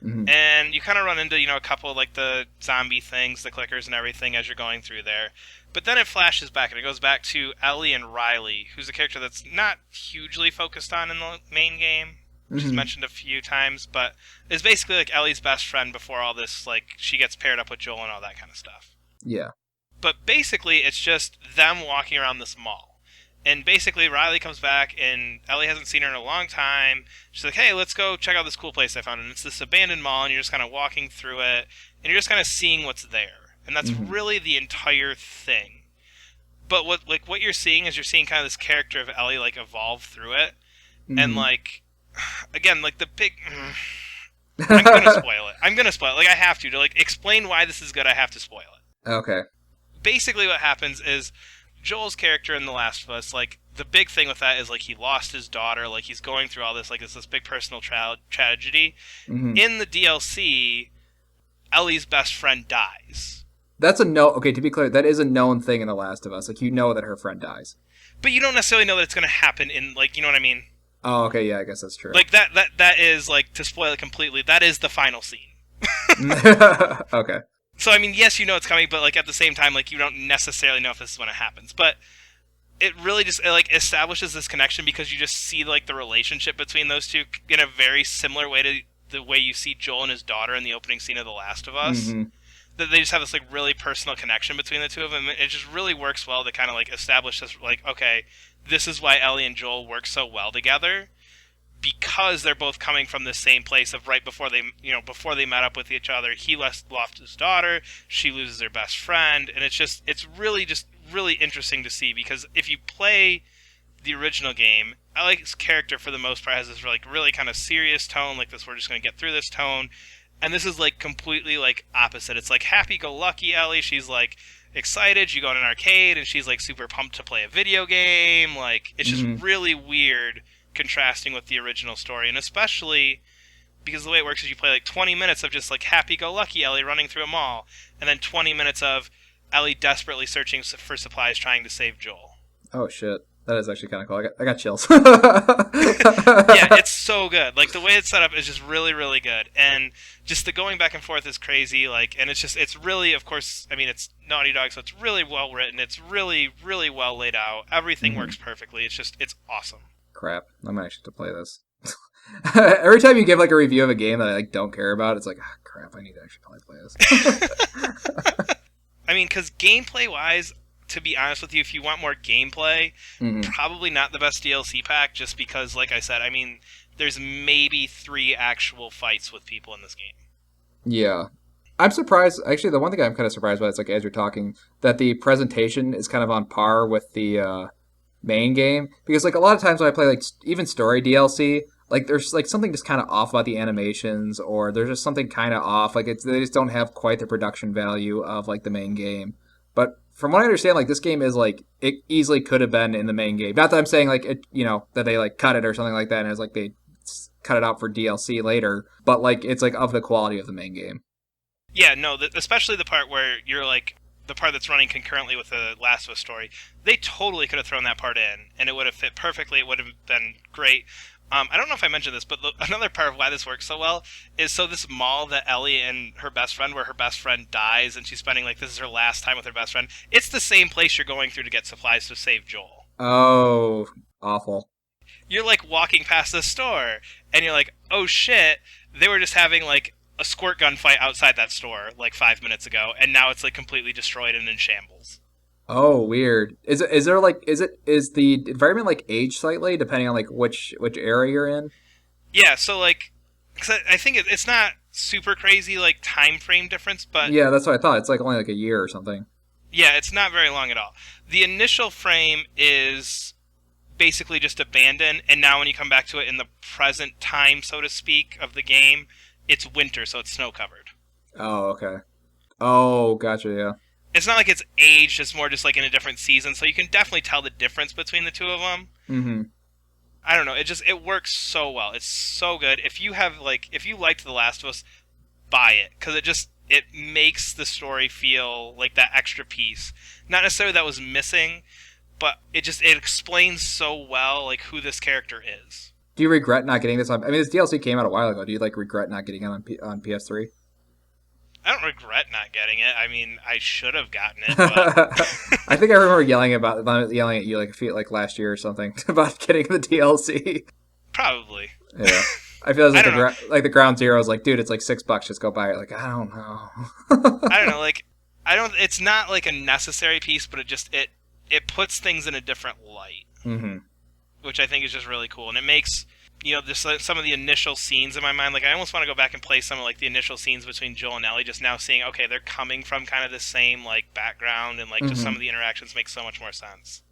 [SPEAKER 2] Mm-hmm. And you kind of run into, a couple of, like, the zombie things, the clickers and everything as you're going through there. But then it flashes back, and it goes back to Ellie and Riley, who's a character that's not hugely focused on in the main game, which is mentioned a few times, but is basically, like, Ellie's best friend before all this, like, she gets paired up with Joel and all that kind of stuff.
[SPEAKER 1] Yeah.
[SPEAKER 2] But basically, it's just them walking around this mall. And basically, Riley comes back, and Ellie hasn't seen her in a long time. She's like, hey, let's go check out this cool place I found. And it's this abandoned mall, and you're just kind of walking through it, and you're just kind of seeing what's there. And that's really the entire thing. But what you're seeing is you're seeing kind of this character of Ellie, like, evolve through it. And, like, again, like, the big... I'm going to spoil it. Like, I have to. To, like, explain why this is good, I have to spoil it.
[SPEAKER 1] Okay.
[SPEAKER 2] Basically what happens is Joel's character in The Last of Us, like, the big thing with that is, like, he lost his daughter, like, he's going through all this, like, it's this big personal tragedy.
[SPEAKER 1] Mm-hmm.
[SPEAKER 2] In the DLC, Ellie's best friend dies.
[SPEAKER 1] That's a no. Okay, to be clear, that is a known thing in The Last of Us. Like, you know that her friend dies.
[SPEAKER 2] But you don't necessarily know that it's going to happen in, like, you know what I mean?
[SPEAKER 1] Oh, okay, yeah, I guess that's true.
[SPEAKER 2] Like, that is, like, to spoil it completely, that is the final scene.
[SPEAKER 1] Okay.
[SPEAKER 2] So, I mean, yes, you know it's coming, but, like, at the same time, like, you don't necessarily know if this is when it happens. But it really just, like, establishes this connection because you just see, like, the relationship between those two in a very similar way to the way you see Joel and his daughter in the opening scene of The Last of Us.
[SPEAKER 1] Mm-hmm.
[SPEAKER 2] That they just have this, like, really personal connection between the two of them. It just really works well to kind of, like, establish this, like, okay, this is why Ellie and Joel work so well together. Because they're both coming from the same place of right before they, before they met up with each other, he lost his daughter, she loses her best friend, and it's really interesting to see because if you play the original game, Ellie's character for the most part has this like really kind of serious tone, like this we're just going to get through this tone, and this is like completely like opposite. It's like happy-go-lucky Ellie, she's like excited, you go in an arcade, and she's like super pumped to play a video game, like it's just really weird contrasting with the original story, and especially because the way it works is you play like 20 minutes of just like happy-go-lucky Ellie running through a mall, and then 20 minutes of Ellie desperately searching for supplies trying to save Joel.
[SPEAKER 1] Oh shit, that is actually kind of cool. I got chills.
[SPEAKER 2] Yeah, it's so good. Like the way it's set up is just really, really good, and just the going back and forth is crazy. Like, and it's really, of course, I mean, it's Naughty Dog, so it's really well written. It's really, really well laid out. Everything works perfectly. It's awesome.
[SPEAKER 1] Crap, I'm gonna actually have to play this. Every time you give like a review of a game that I like don't care about, it's like, crap, I need to actually probably play this.
[SPEAKER 2] I mean, because gameplay wise, to be honest with you, if you want more gameplay, probably not the best DLC pack, just because, like I said, I mean, there's maybe 3 actual fights with people in this game.
[SPEAKER 1] Yeah. I'm surprised, actually, the one thing I'm kind of surprised by is, like, as you're talking, that the presentation is kind of on par with the main game, because, like, a lot of times when I play, like, even story DLC, like, there's, like, something just kind of off about the animations, or there's just something kind of off, like, they just don't have quite the production value of, like, the main game. But from what I understand, like, this game is, like, it easily could have been in the main game. Not that I'm saying, like, it, that they, like, cut it or something like that, and it's like they cut it out for DLC later, but, like, it's, like, of the quality of the main game.
[SPEAKER 2] Yeah, no, especially the part where you're, like, the part that's running concurrently with the Last of Us story, they totally could have thrown that part in, and it would have fit perfectly, it would have been great. I don't know if I mentioned this, but another part of why this works so well is so this mall that Ellie and her best friend, where her best friend dies, and she's spending, like, this is her last time with her best friend, it's the same place you're going through to get supplies to save Joel.
[SPEAKER 1] Oh, awful.
[SPEAKER 2] You're, like, walking past the store, and you're like, oh shit, they were just having, like, a squirt gun fight outside that store, like, 5 minutes ago, and now it's, like, completely destroyed and in shambles.
[SPEAKER 1] Oh, weird. Is the environment like aged slightly depending on like which area you're in?
[SPEAKER 2] Yeah, so like, cause I think it's not super crazy like time frame difference, but
[SPEAKER 1] yeah, that's what I thought. It's like only like a year or something.
[SPEAKER 2] Yeah, it's not very long at all. The initial frame is basically just abandoned, and now when you come back to it in the present time, so to speak, of the game, it's winter, so it's snow covered.
[SPEAKER 1] Oh, okay. Oh, gotcha. Yeah.
[SPEAKER 2] It's not like it's aged, it's more just like in a different season, so you can definitely tell the difference between the two of them.
[SPEAKER 1] Mm-hmm.
[SPEAKER 2] I don't know, it works so well. It's so good. If you liked The Last of Us, buy it, because it makes the story feel like that extra piece. Not necessarily that was missing, but it explains so well like who this character is.
[SPEAKER 1] Do you regret not getting this on? I mean, this DLC came out a while ago. Do you like regret not getting it on PS3?
[SPEAKER 2] I don't regret not getting it. I mean, I should have gotten it. But...
[SPEAKER 1] I think I remember yelling at you like last year or something about getting the DLC.
[SPEAKER 2] Probably.
[SPEAKER 1] Yeah. I feel like the Ground Zero is like, dude, it's like $6. Just go buy it. Like, I don't know.
[SPEAKER 2] I don't know. Like, it's not like a necessary piece, but it puts things in a different light, which I think is just really cool, and it makes just like some of the initial scenes in my mind. Like, I almost want to go back and play some of like the initial scenes between Joel and Ellie. Just now seeing, okay, they're coming from kind of the same like background, and like just some of the interactions make so much more sense.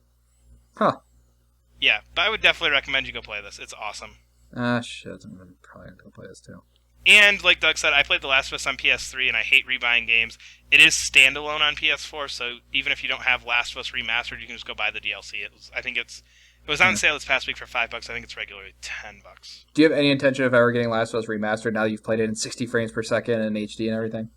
[SPEAKER 1] Huh.
[SPEAKER 2] Yeah, but I would definitely recommend you go play this. It's awesome.
[SPEAKER 1] Shit, I'm probably gonna go play this too.
[SPEAKER 2] And like Doug said, I played The Last of Us on PS3, and I hate rebuying games. It is standalone on PS4, so even if you don't have Last of Us Remastered, you can just go buy the DLC. It was on sale this past week for $5. I think it's regularly $10.
[SPEAKER 1] Do you have any intention of ever getting Last of Us Remastered now that you've played it in 60 frames per second and HD and everything?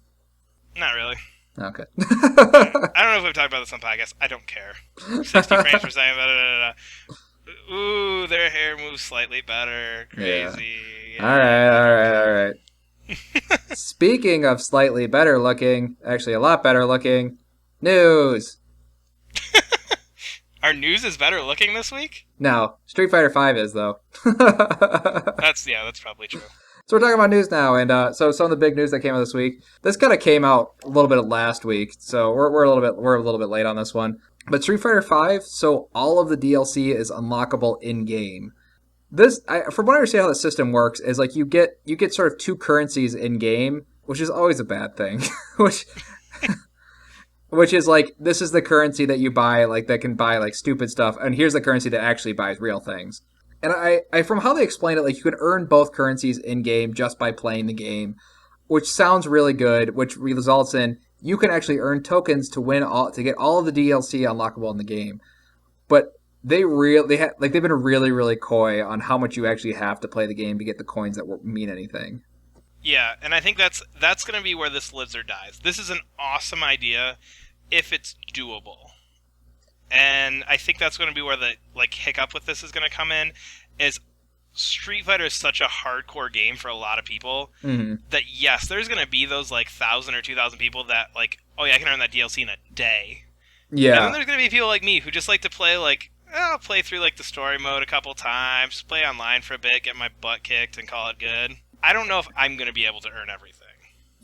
[SPEAKER 2] Not really.
[SPEAKER 1] Okay.
[SPEAKER 2] I don't know if we've talked about this on podcast. I don't care. 60 frames per second. Blah, blah, blah, blah. Ooh, their hair moves slightly better. Crazy.
[SPEAKER 1] Yeah. All right. Speaking of slightly better looking, actually a lot better looking, news.
[SPEAKER 2] Our news is better looking this week?
[SPEAKER 1] No, Street Fighter V is though.
[SPEAKER 2] That's probably true.
[SPEAKER 1] So we're talking about news now, and so some of the big news that came out this week. This kind of came out a little bit last week, so we're a little bit late on this one. But Street Fighter V, so all of the DLC is unlockable in game. From what I understand how the system works, is like you get sort of two currencies in game, which is always a bad thing. which is like, this is the currency that you buy, like that can buy like stupid stuff, and here's the currency that actually buys real things. And I from how they explain it, like you can earn both currencies in game just by playing the game, which sounds really good, which results in you can actually earn tokens to get all of the DLC unlockable in the game. But they've been really, really coy on how much you actually have to play the game to get the coins that mean anything.
[SPEAKER 2] Yeah, and I think that's going to be where this lives or dies. This is an awesome idea if it's doable. And I think that's going to be where the hiccup with this is going to come in, is Street Fighter is such a hardcore game for a lot of people that yes, there's going to be those 1,000 or 2,000 people that oh yeah, I can earn that DLC in a day.
[SPEAKER 1] Yeah.
[SPEAKER 2] And then there's going to be people like me who just like to play I'll play through the story mode a couple times, play online for a bit, get my butt kicked, and call it good. I don't know if I'm going to be able to earn everything.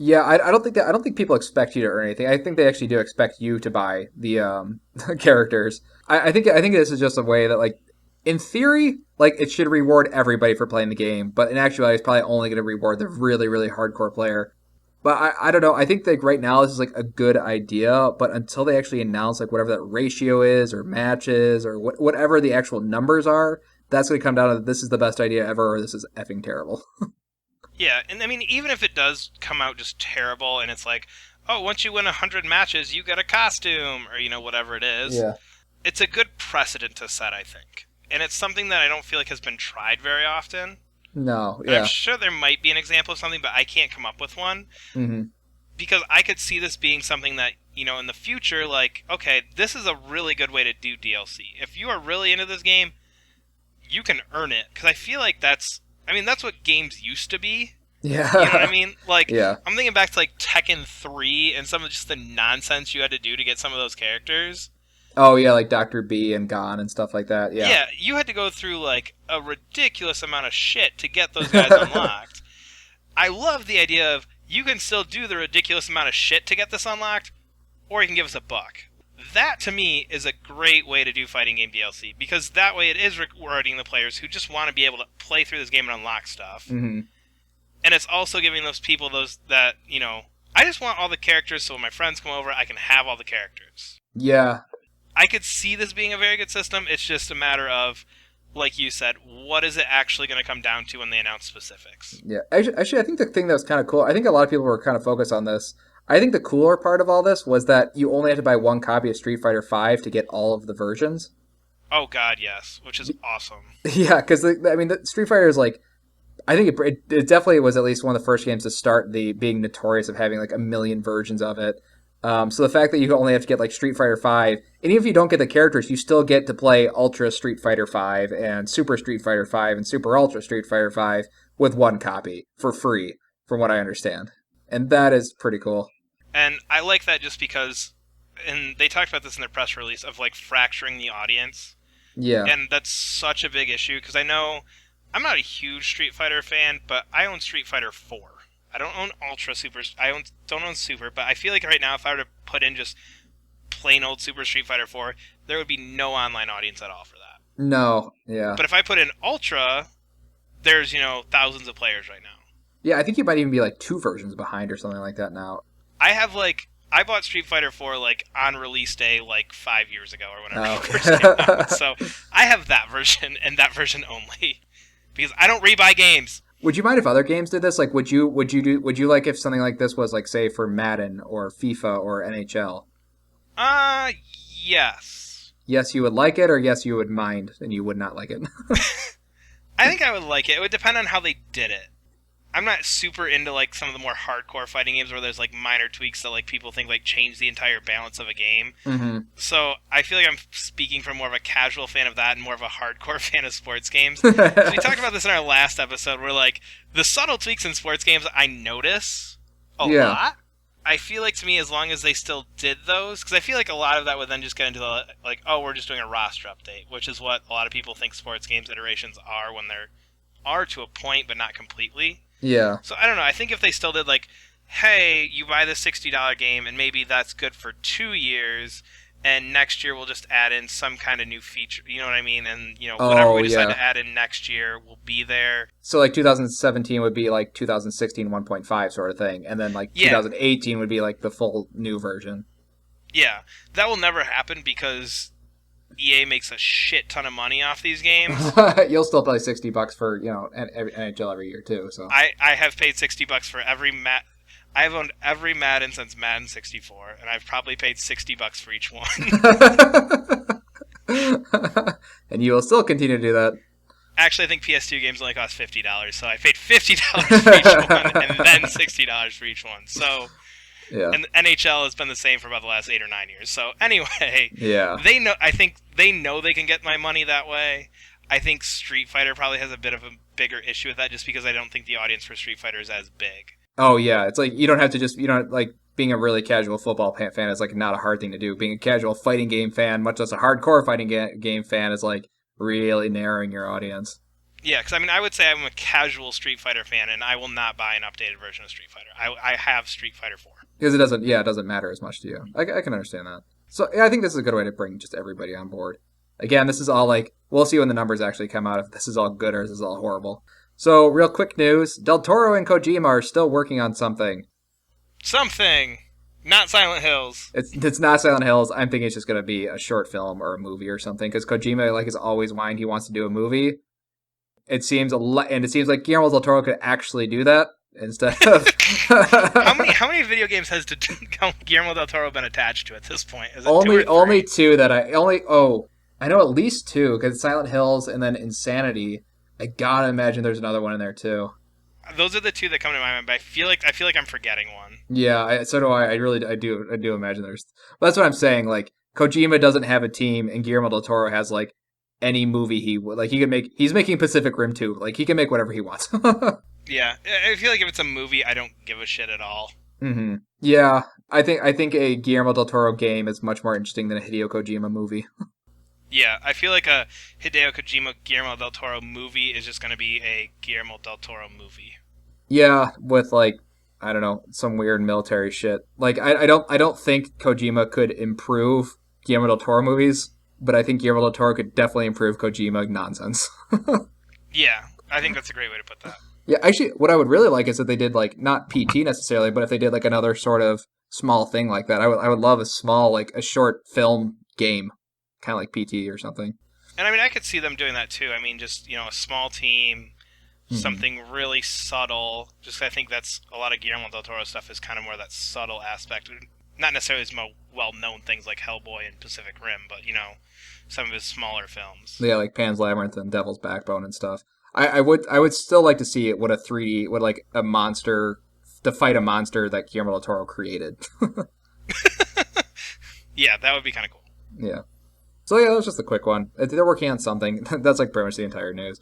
[SPEAKER 1] Yeah, I don't think people expect you to earn anything. I think they actually do expect you to buy the characters. I think this is just a way that in theory, it should reward everybody for playing the game, but in actuality, it's probably only going to reward the really, really hardcore player. But I don't know. I think right now this is a good idea, but until they actually announce whatever that ratio is or matches or whatever the actual numbers are, that's going to come down to this is the best idea ever or this is effing terrible.
[SPEAKER 2] Yeah, and I mean, even if it does come out just terrible and it's oh, once you win 100 matches, you get a costume or, whatever it is.
[SPEAKER 1] Yeah.
[SPEAKER 2] It's a good precedent to set, I think. And it's something that I don't feel has been tried very often.
[SPEAKER 1] No, yeah.
[SPEAKER 2] And I'm sure there might be an example of something, but I can't come up with one.
[SPEAKER 1] Mm-hmm.
[SPEAKER 2] Because I could see this being something that, in the future, okay, this is a really good way to do DLC. If you are really into this game, you can earn it. Because I feel that's what games used to be.
[SPEAKER 1] Yeah.
[SPEAKER 2] You know what I mean?
[SPEAKER 1] Yeah.
[SPEAKER 2] I'm thinking back to Tekken 3 and some of just the nonsense you had to do to get some of those characters.
[SPEAKER 1] Oh, yeah, like Dr. B and Gon and stuff like that. Yeah.
[SPEAKER 2] Yeah, you had to go through a ridiculous amount of shit to get those guys unlocked. I love the idea of you can still do the ridiculous amount of shit to get this unlocked, or you can give us $1. That, to me, is a great way to do fighting game DLC, because that way it is rewarding the players who just want to be able to play through this game and unlock stuff.
[SPEAKER 1] Mm-hmm.
[SPEAKER 2] And it's also giving those people that, I just want all the characters so when my friends come over, I can have all the characters.
[SPEAKER 1] Yeah.
[SPEAKER 2] I could see this being a very good system. It's just a matter of, like you said, what is it actually going to come down to when they announce specifics?
[SPEAKER 1] Yeah. Actually, I think the thing that was kind of cool, I think a lot of people were kind of focused on this. I think the cooler part of all this was that you only had to buy one copy of Street Fighter V to get all of the versions.
[SPEAKER 2] Oh, God, yes. Which is awesome.
[SPEAKER 1] Yeah, because, the Street Fighter is I think it definitely was at least one of the first games to start being notorious of having a million versions of it. So the fact that you only have to get Street Fighter V, and even if you don't get the characters, you still get to play Ultra Street Fighter V and Super Street Fighter V and Super Ultra Street Fighter V with one copy for free, from what I understand. And that is pretty cool.
[SPEAKER 2] And I like that just because, and they talked about this in their press release, of fracturing the audience.
[SPEAKER 1] Yeah.
[SPEAKER 2] And that's such a big issue, because I know I'm not a huge Street Fighter fan, but I own Street Fighter 4. I don't own Ultra Super. Don't own Super, but I feel right now if I were to put in just plain old Super Street Fighter 4, there would be no online audience at all for that.
[SPEAKER 1] No, yeah.
[SPEAKER 2] But if I put in Ultra, there's, thousands of players right now.
[SPEAKER 1] Yeah, I think you might even be 2 versions behind or something like that now.
[SPEAKER 2] I have I bought Street Fighter 4 on release day 5 years ago or whenever it
[SPEAKER 1] okay.
[SPEAKER 2] first came out. So I have that version and that version only. Because I don't rebuy games.
[SPEAKER 1] Would you mind if other games did this? Like, would you like if something like this was like, say, for Madden or FIFA or NHL?
[SPEAKER 2] Uh, yes.
[SPEAKER 1] Yes, you would like it, or yes, you would mind and you would not like it.
[SPEAKER 2] I think I would like it. It would depend on how they did it. I'm not super into like some of the more hardcore fighting games where there's like minor tweaks that like people think like change the entire balance of a game.
[SPEAKER 1] hmm
[SPEAKER 2] So I feel like I'm speaking from more of a casual fan of that and more of a hardcore fan of sports games. So we talked about this in our last episode where like the subtle tweaks in sports games I notice a
[SPEAKER 1] Yeah.
[SPEAKER 2] lot. I feel like to me, as long as they still did those, because I feel like a lot of that would then just get into the like, oh, we're just doing a roster update, which is what a lot of people think sports games iterations are when they're are to a point, but not completely.
[SPEAKER 1] Yeah.
[SPEAKER 2] So I don't know. I think if they still did like, hey, you buy this $60 game, and maybe that's good for 2 years, and next year we'll just add in some kind of new feature. You know what I mean? And whatever
[SPEAKER 1] Oh,
[SPEAKER 2] we decide
[SPEAKER 1] yeah.
[SPEAKER 2] to add in next year will be there.
[SPEAKER 1] So like 2017 would be like 2016 1.5 sort of thing, and then like
[SPEAKER 2] Yeah,
[SPEAKER 1] 2018 would be like the full new version.
[SPEAKER 2] yeah. That will never happen because EA makes a shit ton of money off these games.
[SPEAKER 1] You'll still pay $60 for NHL every year too. So
[SPEAKER 2] I have paid $60 for every I've owned every Madden since Madden 64, and I've probably paid $60 for each one.
[SPEAKER 1] and you will still continue to do that.
[SPEAKER 2] Actually, I think PS2 games only cost $50, so I paid $50 for each one, and then $60 for each one. So,
[SPEAKER 1] Yeah.
[SPEAKER 2] and the NHL has been the same for about the last 8 or 9 years. So anyway,
[SPEAKER 1] Yeah.
[SPEAKER 2] they know. I think they know they can get my money that way. I think Street Fighter probably has a bit of a bigger issue with that, just because I don't think the audience for Street Fighter is as big.
[SPEAKER 1] Oh yeah, it's like you don't have to just like being a really casual football fan is like not a hard thing to do. Being a casual fighting game fan, much less a hardcore fighting game fan, is like really narrowing your audience.
[SPEAKER 2] Yeah, because I mean, I would say I'm a casual Street Fighter fan, and I will not buy an updated version of Street Fighter. I have Street Fighter 4.
[SPEAKER 1] Because it doesn't matter as much to you. I can understand that. So yeah, I think this is a good way to bring just everybody on board. Again, this is all like, we'll see when the numbers actually come out if this is all good or if this is all horrible. So real quick news, Del Toro and Kojima are still working on something.
[SPEAKER 2] Something, not Silent Hills.
[SPEAKER 1] It's not Silent Hills. I'm thinking it's just going to be a short film or a movie or something, because Kojima like is always whined he wants to do a movie. It seems like Guillermo del Toro could actually do that instead of
[SPEAKER 2] How many video games has Guillermo del Toro been attached to at this point? Is it
[SPEAKER 1] only two that I know at least two, because Silent Hills and then Insanity. I gotta imagine there's another one in there too.
[SPEAKER 2] Those are the two that come to my mind, but I feel like I'm forgetting one.
[SPEAKER 1] Yeah, so do I. I do imagine there's. But that's what I'm saying. Like Kojima doesn't have a team, and Guillermo del Toro has like any movie he would like. He could make. He's making Pacific Rim 2. Like he can make whatever he wants.
[SPEAKER 2] Yeah, I feel like if it's a movie, I don't give a shit at all.
[SPEAKER 1] hmm Yeah, I think a Guillermo del Toro game is much more interesting than a Hideo Kojima movie.
[SPEAKER 2] Yeah, I feel like a Hideo Kojima Guillermo del Toro movie is just going to be a Guillermo del Toro movie.
[SPEAKER 1] Yeah, with like I don't know, some weird military shit. Like I don't think Kojima could improve Guillermo del Toro movies, but I think Guillermo del Toro could definitely improve Kojima nonsense.
[SPEAKER 2] Yeah, I think that's a great way to put that.
[SPEAKER 1] Yeah, actually, what I would really like is that they did like not PT necessarily, but if they did like another sort of small thing like that, I would love a small like a short film game, kind of like PT or something.
[SPEAKER 2] And I mean, I could see them doing that too. I mean, just a small team, something really subtle. Just I think that's a lot of Guillermo del Toro stuff is kind of more that subtle aspect. Not necessarily his more well-known things like Hellboy and Pacific Rim, but some of his smaller films.
[SPEAKER 1] Yeah, like Pan's Labyrinth and Devil's Backbone and stuff. I would still like to see it with a 3D with like a monster to fight a monster that Guillermo del Toro created.
[SPEAKER 2] Yeah, that would be kind of cool.
[SPEAKER 1] Yeah. So yeah, that was just a quick one. They're working on something. That's like pretty much the entire news.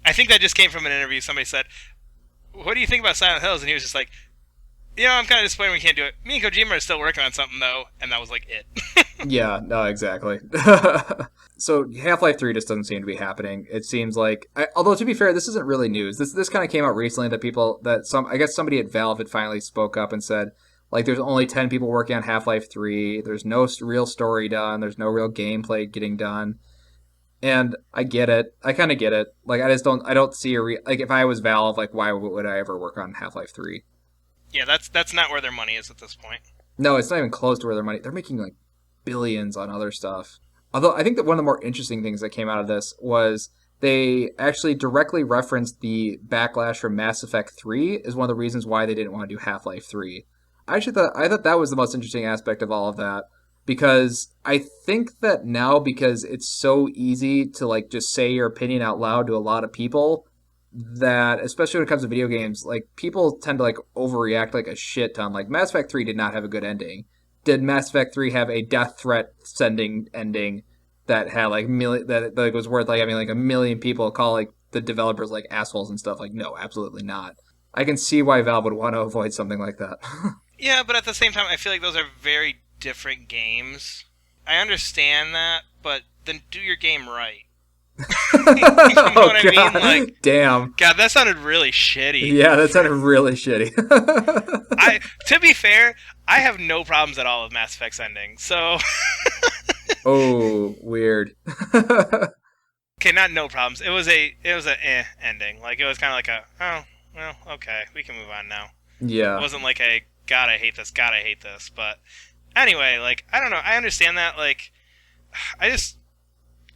[SPEAKER 2] I think that just came from an interview. Somebody said, "What do you think about Silent Hills?" And he was just like, I'm kind of disappointed we can't do it. Me and Kojima are still working on something though, and that was like it.
[SPEAKER 1] Yeah, no, exactly. So Half-Life 3 just doesn't seem to be happening. It seems like, although to be fair, this isn't really news. This kind of came out recently I guess somebody at Valve had finally spoke up and said, like, there's only 10 people working on Half-Life 3. There's no real story done. There's no real gameplay getting done. And I get it. I kind of get it. Like, I don't see like, if I was Valve, like, why would I ever work on Half-Life 3?
[SPEAKER 2] Yeah, that's not where their money is at this point.
[SPEAKER 1] No, it's not even close to where their money. They're making like billions on other stuff. Although I think that one of the more interesting things that came out of this was they actually directly referenced the backlash from Mass Effect 3 is one of the reasons why they didn't want to do Half-Life 3. I thought that was the most interesting aspect of all of that because I think that now because it's so easy to like just say your opinion out loud to a lot of people that especially when it comes to video games, like people tend to like overreact like a shit ton. Like Mass Effect 3 did not have a good ending. Did Mass Effect 3 have a death threat sending ending that had like million that was worth like having like a million people call like the developers like assholes and stuff? Like no, absolutely not. I can see why Valve would want to avoid something like that.
[SPEAKER 2] Yeah, but at the same time, I feel like those are very different games. I understand that, but then do your game right. You know
[SPEAKER 1] Oh
[SPEAKER 2] what I mean?
[SPEAKER 1] god,
[SPEAKER 2] Like,
[SPEAKER 1] damn.
[SPEAKER 2] God, that sounded really shitty.
[SPEAKER 1] Yeah, that sounded really shitty.
[SPEAKER 2] To be fair, I have no problems at all with Mass Effect's ending. So,
[SPEAKER 1] Oh, weird.
[SPEAKER 2] okay, not no problems. It was a ending. Like it was kind of like a oh well okay, we can move on now. It
[SPEAKER 1] Yeah.
[SPEAKER 2] wasn't like a God I hate this, God I hate this. But anyway, like I don't know. I understand that. Like I just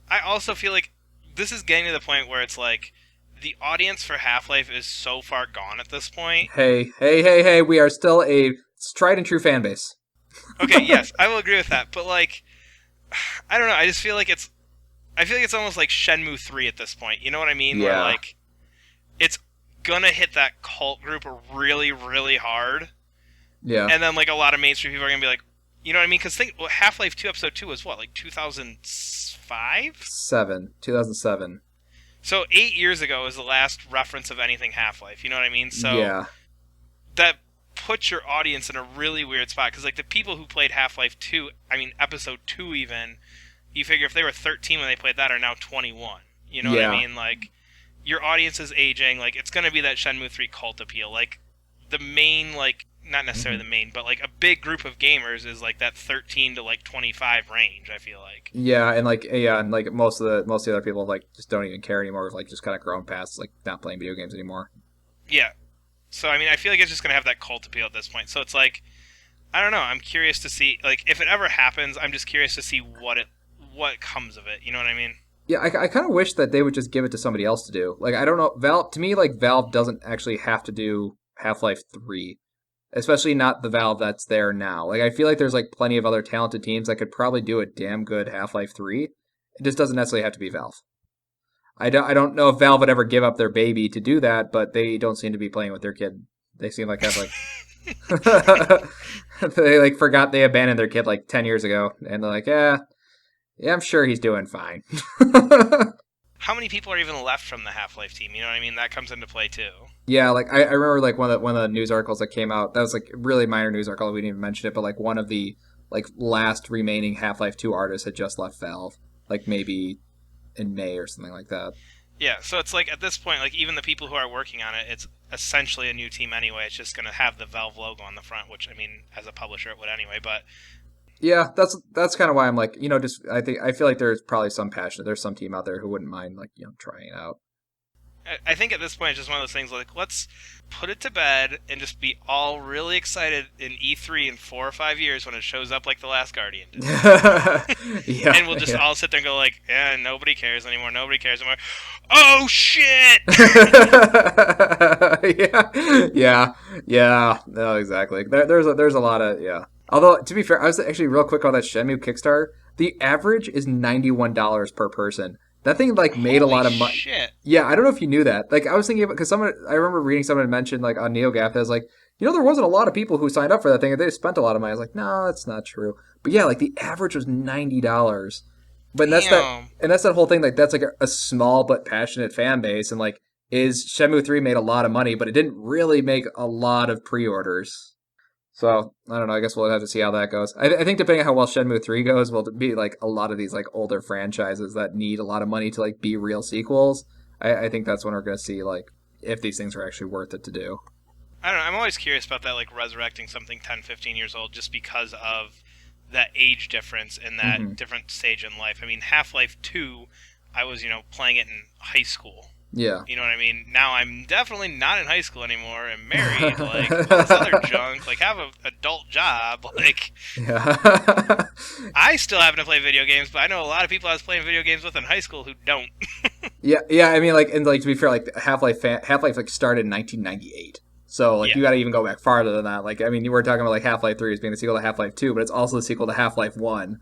[SPEAKER 2] I also feel like this is getting to the point where it's like the audience for Half-Life is so far gone at this point.
[SPEAKER 1] Hey, we are still a tried and true fan base.
[SPEAKER 2] Okay, yes, I will agree with that. But like I don't know. I just feel like I feel like it's almost like Shenmue 3 at this point. You know what I mean? Where
[SPEAKER 1] Yeah.
[SPEAKER 2] like it's gonna hit that cult group really, really hard,
[SPEAKER 1] Yeah.
[SPEAKER 2] and then like a lot of mainstream people are gonna be like, you know what I mean? Because think Half-Life 2 Episode 2 was what, like 2005?
[SPEAKER 1] 2007.
[SPEAKER 2] So 8 years ago was the last reference of anything Half-Life. You know what I mean? So
[SPEAKER 1] Yeah.
[SPEAKER 2] that puts your audience in a really weird spot because like the people who played Half-Life 2, I mean Episode 2 even, you figure if they were 13 when they played that are now 21. You know what I
[SPEAKER 1] Yeah.
[SPEAKER 2] mean? Like your audience is aging. Like it's gonna be that Shenmue 3 cult appeal. Like the main like not necessarily
[SPEAKER 1] Mhm.
[SPEAKER 2] the main, but like a big group of gamers is like that 13 to like 25 range. I feel like.
[SPEAKER 1] Yeah, and like most of the other people like just don't even care anymore. Like just kind of grown past like not playing video games anymore.
[SPEAKER 2] Yeah. So I mean, I feel like it's just gonna have that cult appeal at this point. So it's like I don't know. I'm curious to see like if it ever happens. I'm just curious to see what comes of it. You know what I mean?
[SPEAKER 1] Yeah, I kind of wish that they would just give it to somebody else to do. Like I don't know, Valve to me like Valve doesn't actually have to do Half-Life 3, especially not the Valve that's there now. Like I feel like there's like plenty of other talented teams that could probably do a damn good Half-Life 3. It just doesn't necessarily have to be Valve. I don't know if Valve would ever give up their baby to do that, but they don't seem to be playing with their kid. They seem like have like they like forgot they abandoned their kid like 10 years ago and they're like, yeah, I'm sure he's doing fine.
[SPEAKER 2] How many people are even left from the Half-Life team? You know what I mean? That comes into play too.
[SPEAKER 1] Yeah, like I remember like one of the news articles that came out. That was like a really minor news article. We didn't even mention it, but like one of the like last remaining Half-Life 2 artists had just left Valve, like maybe in May or something like that.
[SPEAKER 2] Yeah, so it's like at this point, like even the people who are working on it, it's essentially a new team anyway. It's just going to have the Valve logo on the front, which I mean, as a publisher, it would anyway. But
[SPEAKER 1] Yeah, that's kind of why I'm like, just I feel like there's probably some passion. There's some team out there who wouldn't mind like trying it out.
[SPEAKER 2] I think at this point, it's just one of those things like let's put it to bed and just be all really excited in E3 in 4 or 5 years when it shows up like the Last Guardian did.
[SPEAKER 1] Yeah,
[SPEAKER 2] And we'll just all sit there and go like, yeah, nobody cares anymore. Nobody cares anymore. Oh shit!
[SPEAKER 1] yeah. No, exactly. There's a lot of yeah. Although to be fair, I was actually real quick on that Shenmue Kickstarter. The average is $91 per person. That thing like made a
[SPEAKER 2] Holy
[SPEAKER 1] lot of money.
[SPEAKER 2] shit!
[SPEAKER 1] Yeah, I don't know if you knew that. Like I was thinking about because I remember reading someone mentioned like on NeoGAF that was like there wasn't a lot of people who signed up for that thing and they spent a lot of money. I was like, no, that's not true. But yeah, like the average was $90. But
[SPEAKER 2] Damn.
[SPEAKER 1] that's that whole thing. Like that's like a small but passionate fan base, and like is Shenmue 3 made a lot of money, but it didn't really make a lot of pre-orders. So I don't know. I guess we'll have to see how that goes. I think depending on how well Shenmue 3 goes, will be like a lot of these like older franchises that need a lot of money to like be real sequels. I think that's when we're gonna see like if these things are actually worth it to do.
[SPEAKER 2] I don't know. I'm always curious about that, like resurrecting something 10, 15 years old, just because of that age difference and that
[SPEAKER 1] Hmm.
[SPEAKER 2] different stage in life. I mean, Half-Life 2, I was playing it in high school.
[SPEAKER 1] Yeah.
[SPEAKER 2] You know what I mean? Now I'm definitely not in high school anymore and married. Like all this other junk. Like have an adult job. Like
[SPEAKER 1] Yeah.
[SPEAKER 2] I still happen to play video games, but I know a lot of people I was playing video games with in high school who don't.
[SPEAKER 1] Yeah, yeah. I mean, like, and like to be fair, like Half-Life like started in 1998. So like
[SPEAKER 2] Yeah.
[SPEAKER 1] you got to even go back farther than that. Like I mean, you were talking about like Half-Life 3 as being the sequel to Half-Life 2, but it's also the sequel to Half-Life 1.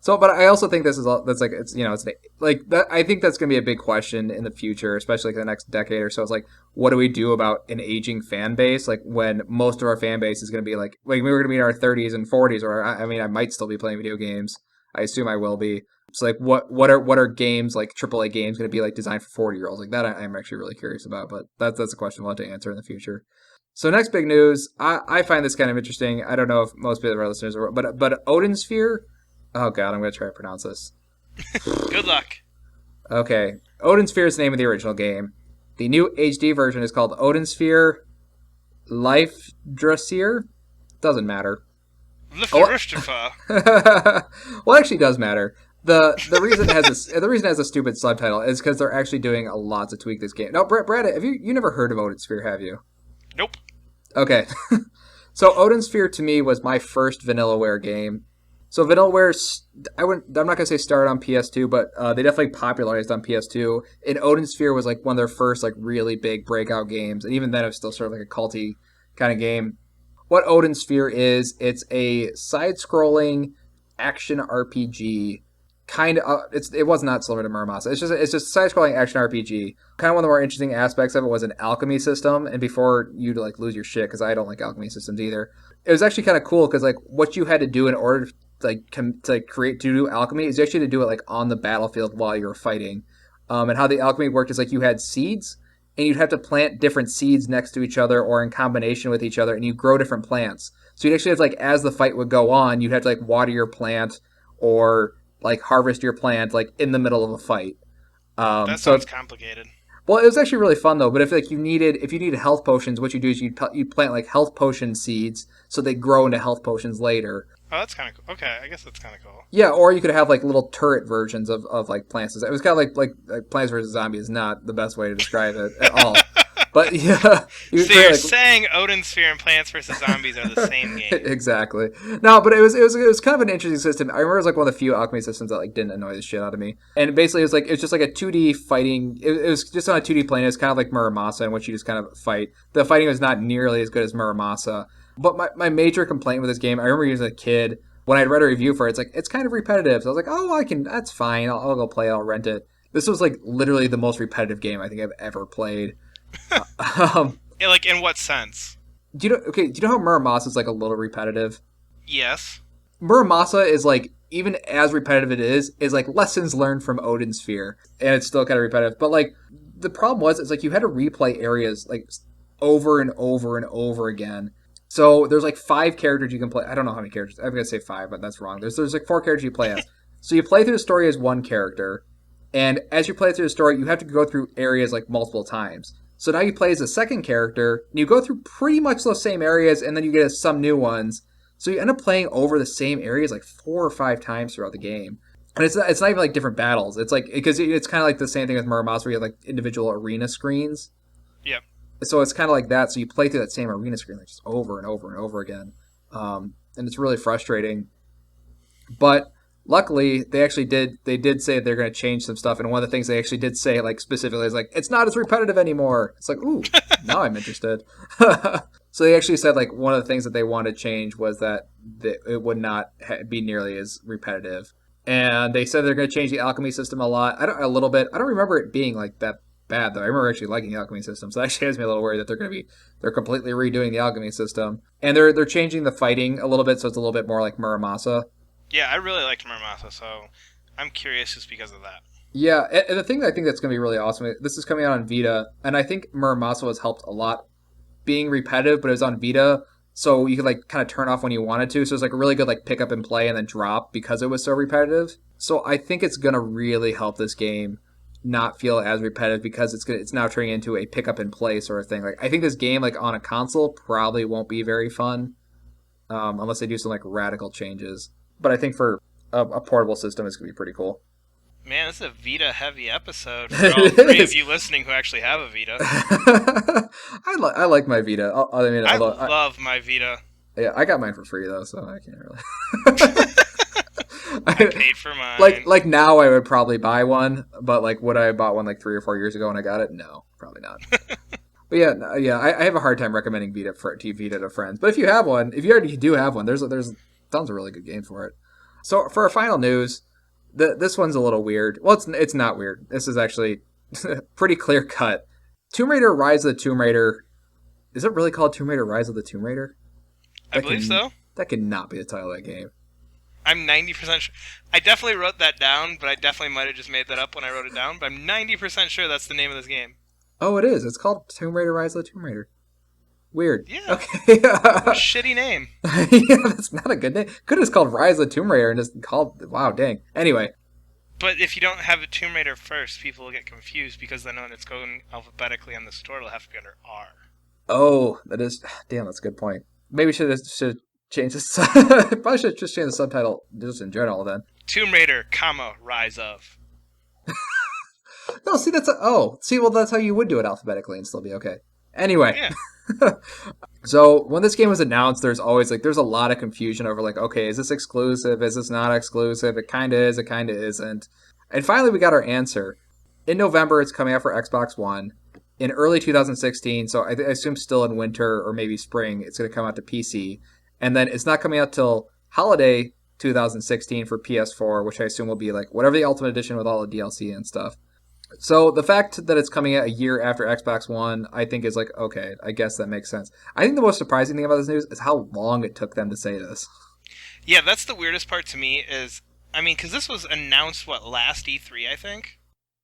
[SPEAKER 1] So, but I also think this is all that's like it's it's like that. I think that's going to be a big question in the future, especially like the next decade or so. It's like, what do we do about an aging fan base? Like when most of our fan base is going to be like we were going to be in our 30s and 40s, or I mean, I might still be playing video games. I assume I will be. So like, what are games like AAA games going to be like designed for 40-year-olds? Like that, I'm actually really curious about. But that's a question we'll have to answer in the future. So next big news, I find this kind of interesting. I don't know if most of our listeners are, but Odin Sphere. Oh god, I'm going to try to pronounce this.
[SPEAKER 2] Good luck.
[SPEAKER 1] Okay, Odin Sphere is the name of the original game. The new HD version is called Odin Sphere Life Dressier. Doesn't matter.
[SPEAKER 2] The
[SPEAKER 1] Oh,
[SPEAKER 2] Furustifa.
[SPEAKER 1] well, it actually does matter. The reason it has a stupid subtitle is because they're actually doing a lot to tweak this game. No, Brad, have you never heard of Odin Sphere? Have you?
[SPEAKER 2] Nope.
[SPEAKER 1] Okay, so Odin Sphere to me was my first Vanillaware game. So Vanillaware, I'm not gonna say started on PS2, but they definitely popularized on PS2. And Odin Sphere was like one of their first like really big breakout games, and even then it was still sort of like a culty kind of game. What Odin Sphere is, it's a side-scrolling action RPG. Kind of, it was not similar to Muramasa. It's just side-scrolling action RPG. Kind of one of the more interesting aspects of it was an alchemy system. And before you like lose your shit, because I don't like alchemy systems either, it was actually kind of cool because like what you had to do in order to do alchemy is actually to do it like on the battlefield while you were fighting. And how the alchemy worked is like you had seeds, and you'd have to plant different seeds next to each other or in combination with each other, and you grow different plants. So you'd actually have to, like, as the fight would go on, you'd have to like water your plant or like harvest your plant like in the middle of a fight.
[SPEAKER 2] That sounds complicated.
[SPEAKER 1] Well, it was actually really fun though. But if you needed health potions, what you do is you plant like health potion seeds so they grow into health potions later.
[SPEAKER 2] Oh, that's kind of cool. Okay, I guess that's kind of cool.
[SPEAKER 1] Yeah, or you could have like little turret versions of like plants. It was kind of like Plants vs Zombies is not the best way to describe it at all. But yeah,
[SPEAKER 2] so you're saying Odin Sphere and Plants vs Zombies are the same game?
[SPEAKER 1] Exactly. No, but it was kind of an interesting system. I remember it was like one of the few alchemy systems that like didn't annoy the shit out of me. And basically, it was just like a 2D fighting. It was just on a 2D plane. It was kind of like Muramasa, in which you just kind of fight. The fighting was not nearly as good as Muramasa. But my major complaint with this game, I remember as a kid when I'd read a review for it, it's kind of repetitive. So I was like, oh, that's fine. I'll go play it. I'll rent it. This was like literally the most repetitive game I think I've ever played.
[SPEAKER 2] Like in what sense?
[SPEAKER 1] Do you know how Muramasa is like a little repetitive?
[SPEAKER 2] Yes.
[SPEAKER 1] Muramasa is like, even as repetitive it is like lessons learned from Odin Sphere, and it's still kind of repetitive. But like the problem was, it's like you had to replay areas like over and over and over again. So there's like 5 characters you can play. I don't know how many characters. I'm gonna say 5, but that's wrong. There's like 4 characters you play as. So you play through the story as one character, and as you play through the story, you have to go through areas like multiple times. So now you play as a second character, and you go through pretty much those same areas, and then you get some new ones. So you end up playing over the same areas like 4 or 5 times throughout the game. And it's not even like different battles. It's like, because it's kind of like the same thing as Muramasa, where you have like individual arena screens.
[SPEAKER 2] Yep.
[SPEAKER 1] So it's kind of like that. So you play through that same arena screen like just over and over and over again. And it's really frustrating. But luckily, they did say they're going to change some stuff. And one of the things they actually did say, like specifically, is like, it's not as repetitive anymore. It's like, ooh, now I'm interested. So they actually said like one of the things that they wanted to change was that it would not be nearly as repetitive. And they said they're going to change the alchemy system a little bit. I don't remember it being like that bad though. I remember actually liking the alchemy system, so that actually has me a little worried that they're completely redoing the alchemy system, and they're changing the fighting a little bit, so it's a little bit more like Muramasa.
[SPEAKER 2] Yeah, I really liked Muramasa, so I'm curious just because of that.
[SPEAKER 1] Yeah, and the thing that I think that's going to be really awesome, this is coming out on Vita, and I think Muramasa was helped a lot being repetitive, but it was on Vita, so you could like kind of turn off when you wanted to, so it's like a really good like pick up and play and then drop because it was so repetitive. So I think it's going to really help this game not feel as repetitive, because it's now turning into a pick up and play sort of thing. Like I think this game like on a console probably won't be very fun, unless they do some like radical changes. But I think for a portable system, it's gonna be pretty cool.
[SPEAKER 2] Man, this is a Vita-heavy episode for all
[SPEAKER 1] It
[SPEAKER 2] three of
[SPEAKER 1] is.
[SPEAKER 2] you listening who actually have a Vita.
[SPEAKER 1] I like my Vita. I mean,
[SPEAKER 2] I
[SPEAKER 1] although
[SPEAKER 2] love my Vita.
[SPEAKER 1] yeah, I got mine for free though, so I can't really.
[SPEAKER 2] I paid for mine.
[SPEAKER 1] Like now, I would probably buy one, but like, would I have bought one like 3 or 4 years ago when I got it? No, probably not. But yeah, yeah, I have a hard time recommending Vita to friends. But if you have one, if you already do have one, there's tons of really good games for it. So for our final news, this one's a little weird. Well, it's not weird. This is actually pretty clear cut. Tomb Raider: Rise of the Tomb Raider. Is it really called Tomb Raider: Rise of the Tomb Raider?
[SPEAKER 2] I believe so.
[SPEAKER 1] That cannot be the title of that game.
[SPEAKER 2] I'm 90% sure. I definitely wrote that down, but I definitely might have just made that up when I wrote it down. But I'm 90% sure that's the name of this game.
[SPEAKER 1] Oh, it is. It's called Tomb Raider: Rise of the Tomb Raider. Weird.
[SPEAKER 2] Yeah.
[SPEAKER 1] Okay.
[SPEAKER 2] What a shitty name.
[SPEAKER 1] Yeah, that's not a good name. Could have just called Rise of the Tomb Raider and just called. Wow, dang. Anyway.
[SPEAKER 2] But if you don't have a Tomb Raider first, people will get confused because then when it's going alphabetically on the store, it'll have to be under R.
[SPEAKER 1] Oh, that is. Damn, that's a good point. Maybe should change this. Probably should just change the subtitle just in general then.
[SPEAKER 2] Tomb Raider, comma, Rise of.
[SPEAKER 1] No, see, well, that's how you would do it alphabetically and still be okay. Anyway.
[SPEAKER 2] Yeah.
[SPEAKER 1] So when this game was announced, there's a lot of confusion over like, okay, is this exclusive? Is this not exclusive? It kind of is. It kind of isn't. And finally, we got our answer. In November, it's coming out for Xbox One. In early 2016, so I assume still in winter or maybe spring, it's going to come out to PC. And then it's not coming out till holiday 2016 for PS4, which I assume will be like whatever the Ultimate Edition with all the DLC and stuff. So the fact that it's coming out a year after Xbox One, I think is like, okay, I guess that makes sense. I think the most surprising thing about this news is how long it took them to say this.
[SPEAKER 2] Yeah, that's the weirdest part to me is, I mean, because this was announced, last E3, I think?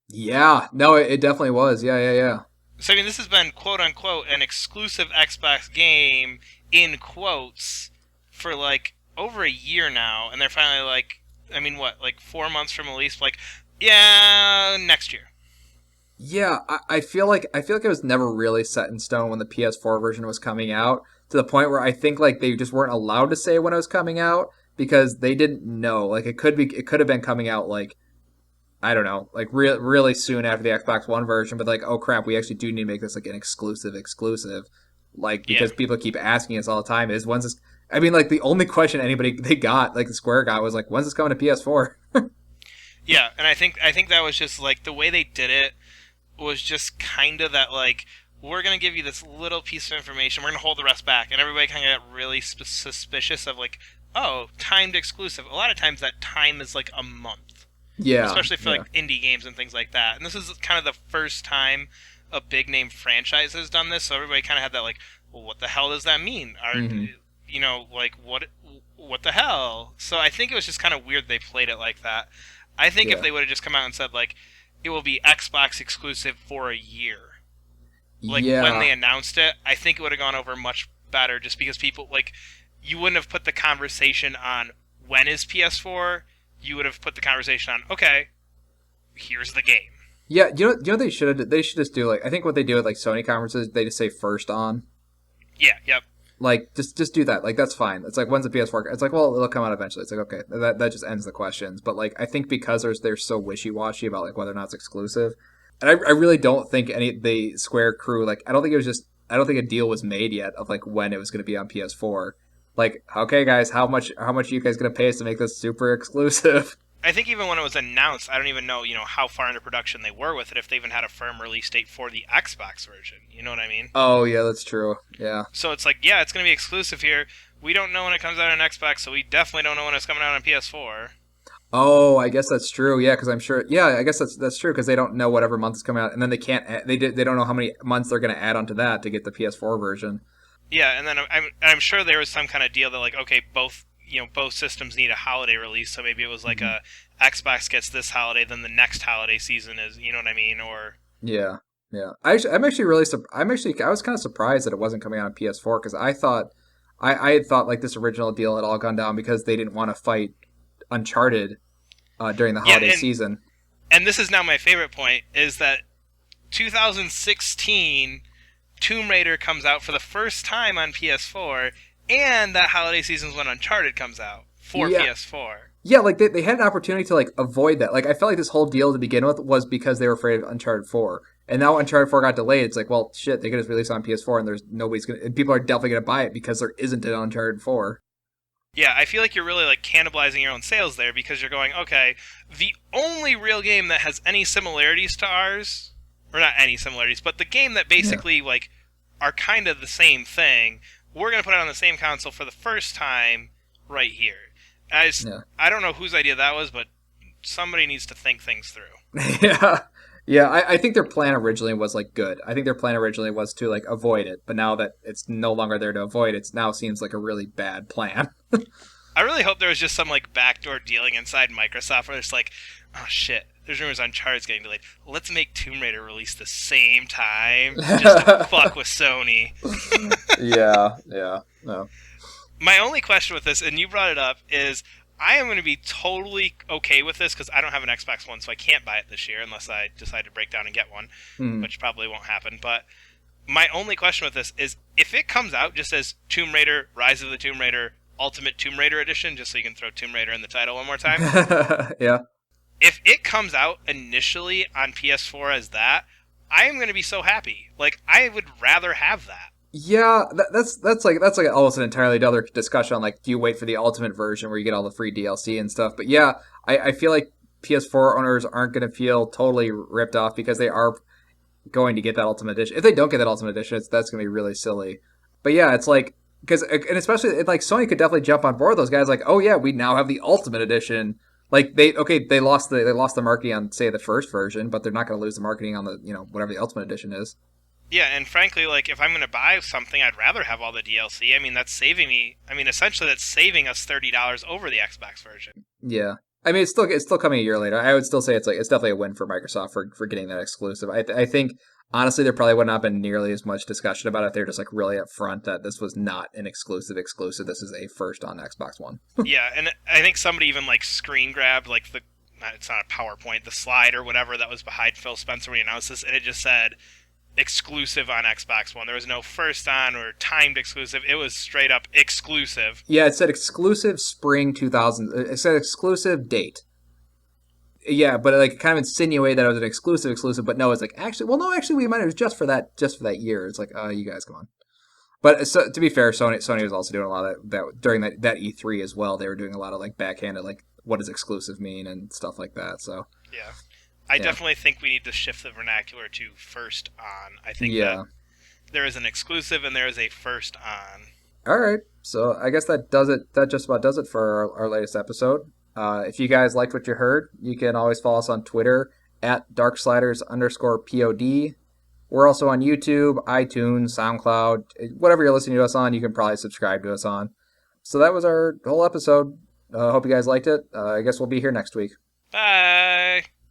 [SPEAKER 1] Yeah, no, it definitely was. Yeah.
[SPEAKER 2] So, I mean, this has been, quote-unquote, an exclusive Xbox game, in quotes, for, like, over a year now, and they're finally like, 4 months from release, like, yeah, next year.
[SPEAKER 1] Yeah, I feel like it was never really set in stone when the PS4 version was coming out, to the point where I think like they just weren't allowed to say when it was coming out because they didn't know. Like it could have been coming out like I don't know, like really soon after the Xbox One version, but like oh crap, we actually do need to make this like an exclusive, like because people keep asking us all the time is when's this. I mean, like the only question they got, like the Square got, was like when's this coming to PS4?
[SPEAKER 2] Yeah, and I think that was just like the way they did it was just kind of that like we're gonna give you this little piece of information, we're gonna hold the rest back, and everybody kind of got really suspicious of like, oh, timed exclusive. A lot of times that time is like a month,
[SPEAKER 1] Yeah,
[SPEAKER 2] especially for like indie games and things like that. And this is kind of the first time a big name franchise has done this, so everybody kind of had that like, well, what the hell does that mean? Like what the hell? So I think it was just kind of weird they played it like that. I think if they would have just come out and said, like, it will be Xbox exclusive for a year, like, when they announced it, I think it would have gone over much better just because people, like, you wouldn't have put the conversation on when is PS4, you would have put the conversation on, okay, here's the game.
[SPEAKER 1] Yeah, you know they should just do like I think what they do at like Sony conferences, they just say first on.
[SPEAKER 2] Yeah, yep.
[SPEAKER 1] Like just do that. Like that's fine. It's like when's the PS4? It's like well it'll come out eventually. It's like okay that just ends the questions. But like I think because they're so wishy washy about like whether or not it's exclusive, and I really don't think the Square crew like I don't think a deal was made yet of like when it was going to be on PS4. Like okay guys, how much are you guys going to pay us to make this super exclusive?
[SPEAKER 2] I think even when it was announced, I don't even know, how far into production they were with it, if they even had a firm release date for the Xbox version. You know what I mean?
[SPEAKER 1] Oh, yeah, that's true. Yeah.
[SPEAKER 2] So it's like, yeah, it's going to be exclusive here. We don't know when it comes out on Xbox, so we definitely don't know when it's coming out on PS4.
[SPEAKER 1] Oh, I guess that's true. Yeah, because I'm sure. Yeah, I guess that's true because they don't know whatever month is coming out, and then they can't. They don't know how many months they're going to add onto that to get the PS4 version.
[SPEAKER 2] Yeah, and then I'm sure there was some kind of deal that like, okay, both systems need a holiday release, so maybe it was like a Xbox gets this holiday, then the next holiday season is, you know what I mean, or
[SPEAKER 1] yeah. I was kind of surprised that it wasn't coming out on PS4 because I had thought like this original deal had all gone down because they didn't want to fight Uncharted during the holiday season.
[SPEAKER 2] And this is now my favorite point is that 2016 Tomb Raider comes out for the first time on PS4. And that holiday season's when Uncharted comes out for PS4.
[SPEAKER 1] Yeah, like they had an opportunity to like avoid that. Like I felt like this whole deal to begin with was because they were afraid of Uncharted 4. And now Uncharted 4 got delayed. It's like, well, shit, they could just release it on PS4 and there's nobody's gonna and people are definitely gonna buy it because there isn't an Uncharted 4.
[SPEAKER 2] Yeah, I feel like you're really like cannibalizing your own sales there because you're going, okay, the only real game that has any similarities to ours, or not any similarities, but the game that
[SPEAKER 1] Yeah.
[SPEAKER 2] basically like are kind of the same thing, we're gonna put it on the same console for the first time right here.
[SPEAKER 1] Yeah.
[SPEAKER 2] I don't know whose idea that was, but somebody needs to think things through.
[SPEAKER 1] Yeah. Yeah, I think their plan originally was like good. I think their plan originally was to like avoid it, but now that it's no longer there to avoid, it now seems like a really bad plan.
[SPEAKER 2] I really hope there was just some like backdoor dealing inside Microsoft where it's like, oh shit, there's rumors Uncharted's getting delayed. Let's make Tomb Raider release the same time just to fuck with Sony.
[SPEAKER 1] Yeah, yeah, no.
[SPEAKER 2] My only question with this, and you brought it up, is I am going to be totally okay with this because I don't have an Xbox One, so I can't buy it this year unless I decide to break down and get one,
[SPEAKER 1] Hmm.
[SPEAKER 2] which probably won't happen. But my only question with this is if it comes out just as Tomb Raider, Rise of the Tomb Raider, Ultimate Tomb Raider Edition, just so you can throw Tomb Raider in the title one more time.
[SPEAKER 1] Yeah.
[SPEAKER 2] If it comes out initially on PS4 as that, I am going to be so happy. Like, I would rather have that.
[SPEAKER 1] Yeah, that's like almost an entirely other discussion on like do you wait for the ultimate version where you get all the free DLC and stuff. But yeah, I feel like PS4 owners aren't going to feel totally ripped off because they are going to get that ultimate edition. If they don't get that ultimate edition, that's going to be really silly. But yeah, it's like because and especially like Sony could definitely jump on board with those guys. Like, oh yeah, we now have the ultimate edition. Like they lost the marketing on say the first version, but they're not going to lose the marketing on the whatever the ultimate edition is.
[SPEAKER 2] Yeah, and frankly, like, if I'm going to buy something, I'd rather have all the DLC. I mean, that's saving me. I mean, essentially, that's saving us $30 over the Xbox version.
[SPEAKER 1] Yeah. I mean, it's still coming a year later. I would still say it's definitely a win for Microsoft for getting that exclusive. I think honestly there probably would not have been nearly as much discussion about it if they're just like really upfront that this was not an exclusive. This is a first on Xbox One.
[SPEAKER 2] Yeah, and I think somebody even, like, screen grabbed, like, it's not a PowerPoint, the slide or whatever that was behind Phil Spencer when he announced this, and it just said, exclusive on Xbox One. There was no first on or timed exclusive. It was straight up exclusive.
[SPEAKER 1] Yeah, it said exclusive spring 2000. It said exclusive date. Yeah, but it like kind of insinuated that it was an exclusive, but no, it's like actually, well, no, actually, we might have just for that year. It's like, you guys, come on. But so, to be fair, Sony was also doing a lot of that during that E3 as well. They were doing a lot of like backhanded like what does exclusive mean and stuff like that. So
[SPEAKER 2] Yeah. I
[SPEAKER 1] yeah,
[SPEAKER 2] definitely think we need to shift the vernacular to first on. I think that
[SPEAKER 1] yeah.
[SPEAKER 2] there is an exclusive and there is a first on.
[SPEAKER 1] All right. So I guess that does it. That just about does it for our latest episode. If you guys liked what you heard, you can always follow us on Twitter at Darksliders_pod. We're also on YouTube, iTunes, SoundCloud, whatever you're listening to us on. You can probably subscribe to us on. So that was our whole episode. Hope you guys liked it. I guess we'll be here next week.
[SPEAKER 2] Bye.